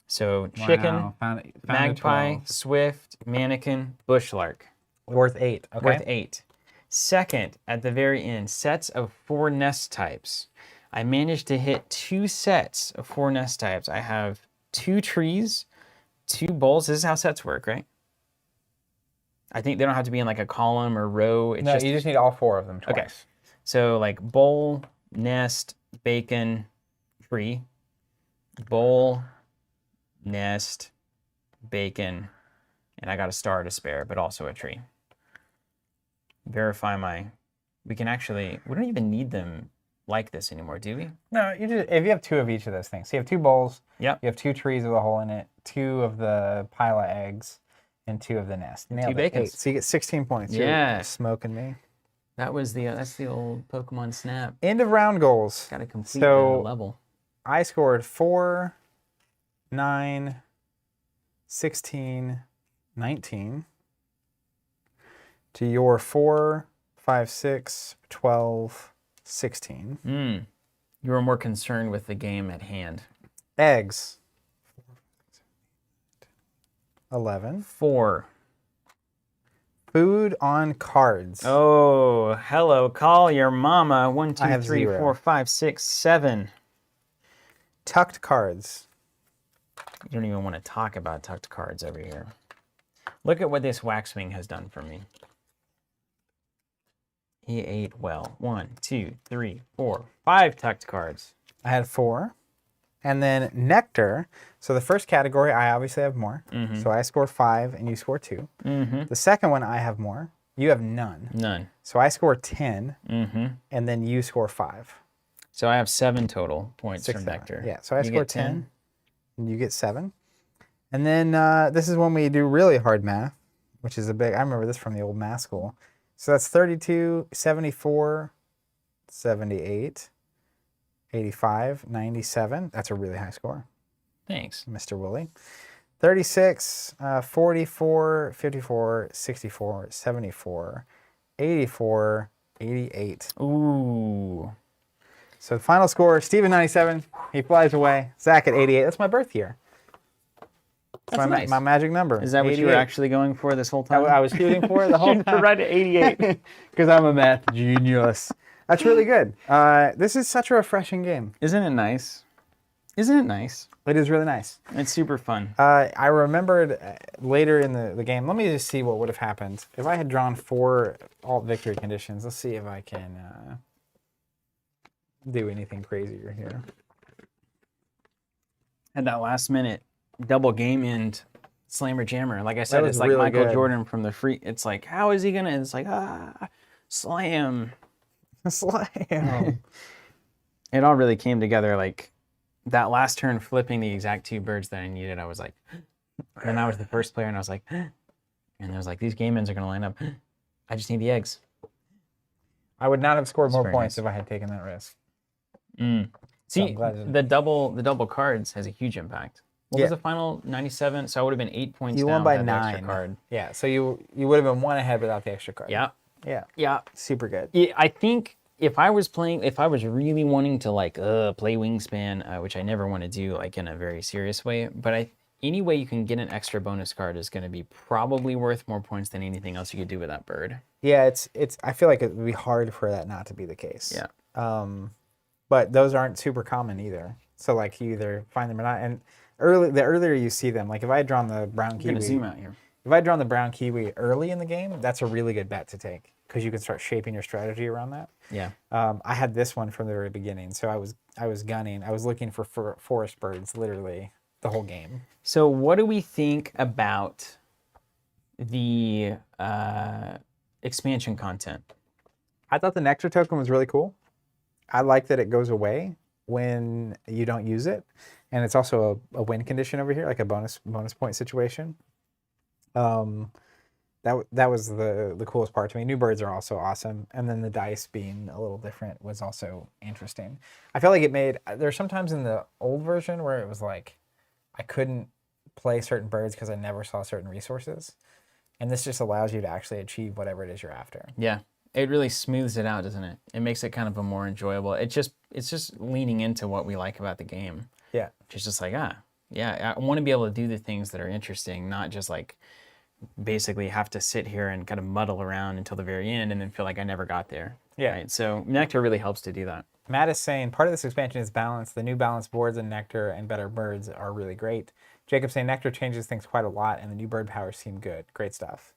So chicken, Wow. Found magpie, 12. swift, mannequin, bushlark. Worth 8. Okay. Worth 8. Second, at the very end, sets of 4 nest types. I managed to hit 2 sets of 4 nest types. I have 2 trees, 2 bowls. This is how sets work, right? I think they don't have to be in like a column or row. It's No, you just need all 4 of them twice. Okay. So like bowl, nest, bacon, tree, bowl, nest, bacon, and I got a star to spare, but also a tree. Verify my, we don't even need them like this anymore, do we? No, you just, if you have 2 of each of those things. So you have 2 bowls. Yep. You have 2 trees with a hole in it, 2 of the pile of eggs, and 2 of the nest. Nailed 2 it. bacons. 8. So you get 16 points. Yeah. You're smoking me. That's the old Pokemon Snap. End of round goals. Got to complete So- the level. I scored 4, 9, 16, 19. To your 4, 5, 6, 12, 16. You were more concerned with the game at hand. Eggs. 11. 4. Food on cards. Oh, hello. Call your mama. 1, I 2, have 3, 0. 4, 5, 6, 7. Tucked cards. You don't even want to talk about tucked cards over here. Look at what this Waxwing has done for me. He ate well. 1, 2, 3, 4, 5 tucked cards. I had 4. And then nectar. So the first category, I obviously have more. So I score 5 and you score 2. The second one, I have more. You have none. None. So I score 10 and then you score 5. So I have 7 total points 6, from 7. Nectar. Yeah, so I You score get 10 and you get 7. And then this is when we do really hard math. which is a big. I remember this from the old math school. So that's 32, 74, 78, 85, 97. That's a really high score, Thanks. Mr. Woolley. 36, 44, 54, 64, 74, 84, 88. Ooh. So the final score, Steven 97. He flies away. Zach at 88. That's my birth year. That's nice. My magic number. Is that what you were 88. actually going for this whole time? I was shooting for it the whole time. Right at 88. Because I'm a math genius. That's really good. This is such a refreshing game. Isn't it nice? Isn't it nice? It is really nice. It's super fun. I remembered later in the game, let me just see what would have happened. If I had drawn 4 alt victory conditions, let's see if I can do anything crazier here. Had that last minute double game end slammer jammer. Like I said, was it's like really Michael good. Jordan from the free. It's like, how is he going to? It's like, slam. Slam. It all really came together. Like that last turn, flipping the exact 2 birds that I needed. I was like, and I was the first player, and I was like, and I was like, these game ends are going to line up. I just need the eggs. I would not have scored more very points nice. if I had taken that risk. See, I'm glad the double cards has a huge impact. What Yeah. was the final 97? So I would have been 8 points You down won by without the extra 9. card. Yeah, so you would have been 1 ahead without the extra card. Yeah. Yeah. Yeah. Super good. Yeah, I think if I was really wanting to like play Wingspan, which I never want to do like in a very serious way, but any way you can get an extra bonus card is going to be probably worth more points than anything else you could do with that bird. Yeah, it's. I feel like it would be hard for that not to be the case. Yeah. But those aren't super common either. So like you either find them or not. And the earlier you see them, like if I had drawn the brown I'm going to kiwi, zoom out here. if I had drawn the brown kiwi early in the game, that's a really good bet to take because you can start shaping your strategy around that. Yeah. I had this one from the very beginning, so I was gunning. I was looking for forest birds literally the whole game. So what do we think about the expansion content? I thought the nectar token was really cool. I like that it goes away when you don't use it, and it's also a win condition over here, like a bonus point situation. That was the coolest part to me. New birds are also awesome, and then the dice being a little different was also interesting. I feel like there's sometimes in the old version where it was like I couldn't play certain birds because I never saw certain resources, and this just allows you to actually achieve whatever it is you're after. Yeah. It really smooths it out, doesn't it? It makes it kind of a more enjoyable. It's just leaning into what we like about the game. Yeah. It's just like, yeah, I want to be able to do the things that are interesting, not just like basically have to sit here and kind of muddle around until the very end and then feel like I never got there. Yeah. Right? So Nectar really helps to do that. Matt is saying part of this expansion is balance. The new balanced boards and Nectar and better birds are really great. Jacob saying Nectar changes things quite a lot and the new bird powers seem good. Great stuff.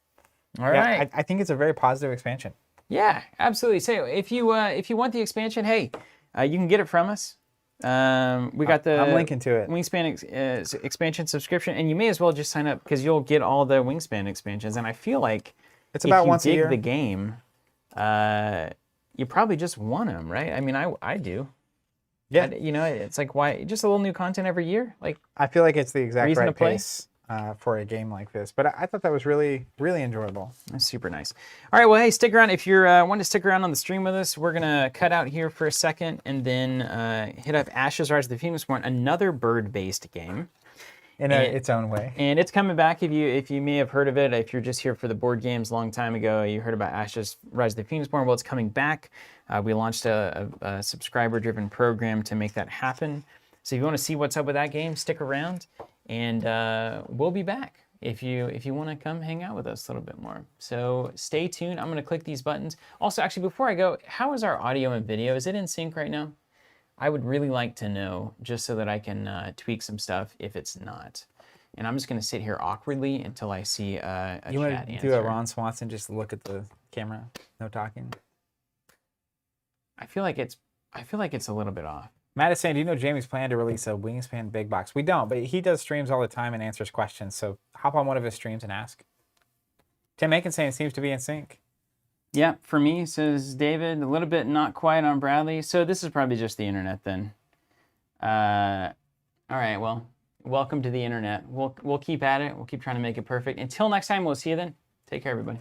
All right. I think it's a very positive expansion. Yeah, absolutely. So if you want the expansion, hey, you can get it from us. We got the I'm linking to it. Wingspan expansion subscription, and you may as well just sign up because you'll get all the Wingspan expansions. And I feel like It's about if you once a dig year. the game, you probably just want them, right? I mean, I do. Yeah. It's like why just a little new content every year, like. I feel like it's the exact Reason to right play? pace for a game like this. But I thought that was really, really enjoyable. That's super nice. All right, well, hey, stick around. If you're wanting to stick around on the stream with us, we're going to cut out here for a second and then hit up Ashes Rise of the Phoenix Born, another bird-based game. In its own way. And it's coming back. If you may have heard of it, if you're just here for the board games a long time ago, you heard about Ashes Rise of the Phoenix Born. Well, it's coming back. We launched a subscriber-driven program to make that happen. So if you want to see what's up with that game, stick around. And we'll be back if you want to come hang out with us a little bit more. So stay tuned. I'm going to click these buttons. Also, actually, before I go, how is our audio and video? Is it in sync right now? I would really like to know, just so that I can tweak some stuff if it's not. And I'm just going to sit here awkwardly until I see a You chat want to answer. do a Ron Swanson, just look at the camera, no talking? I feel like it's a little bit off. Matt is saying, do you know Jamie's plan to release a Wingspan big box? We don't, but he does streams all the time and answers questions. So hop on one of his streams and ask. Tim Aiken saying it seems to be in sync. Yeah, for me, says David, a little bit not quiet on Bradley. So this is probably just the internet then. All right, well, welcome to the internet. We'll keep at it. We'll keep trying to make it perfect. Until next time, we'll see you then. Take care, everybody.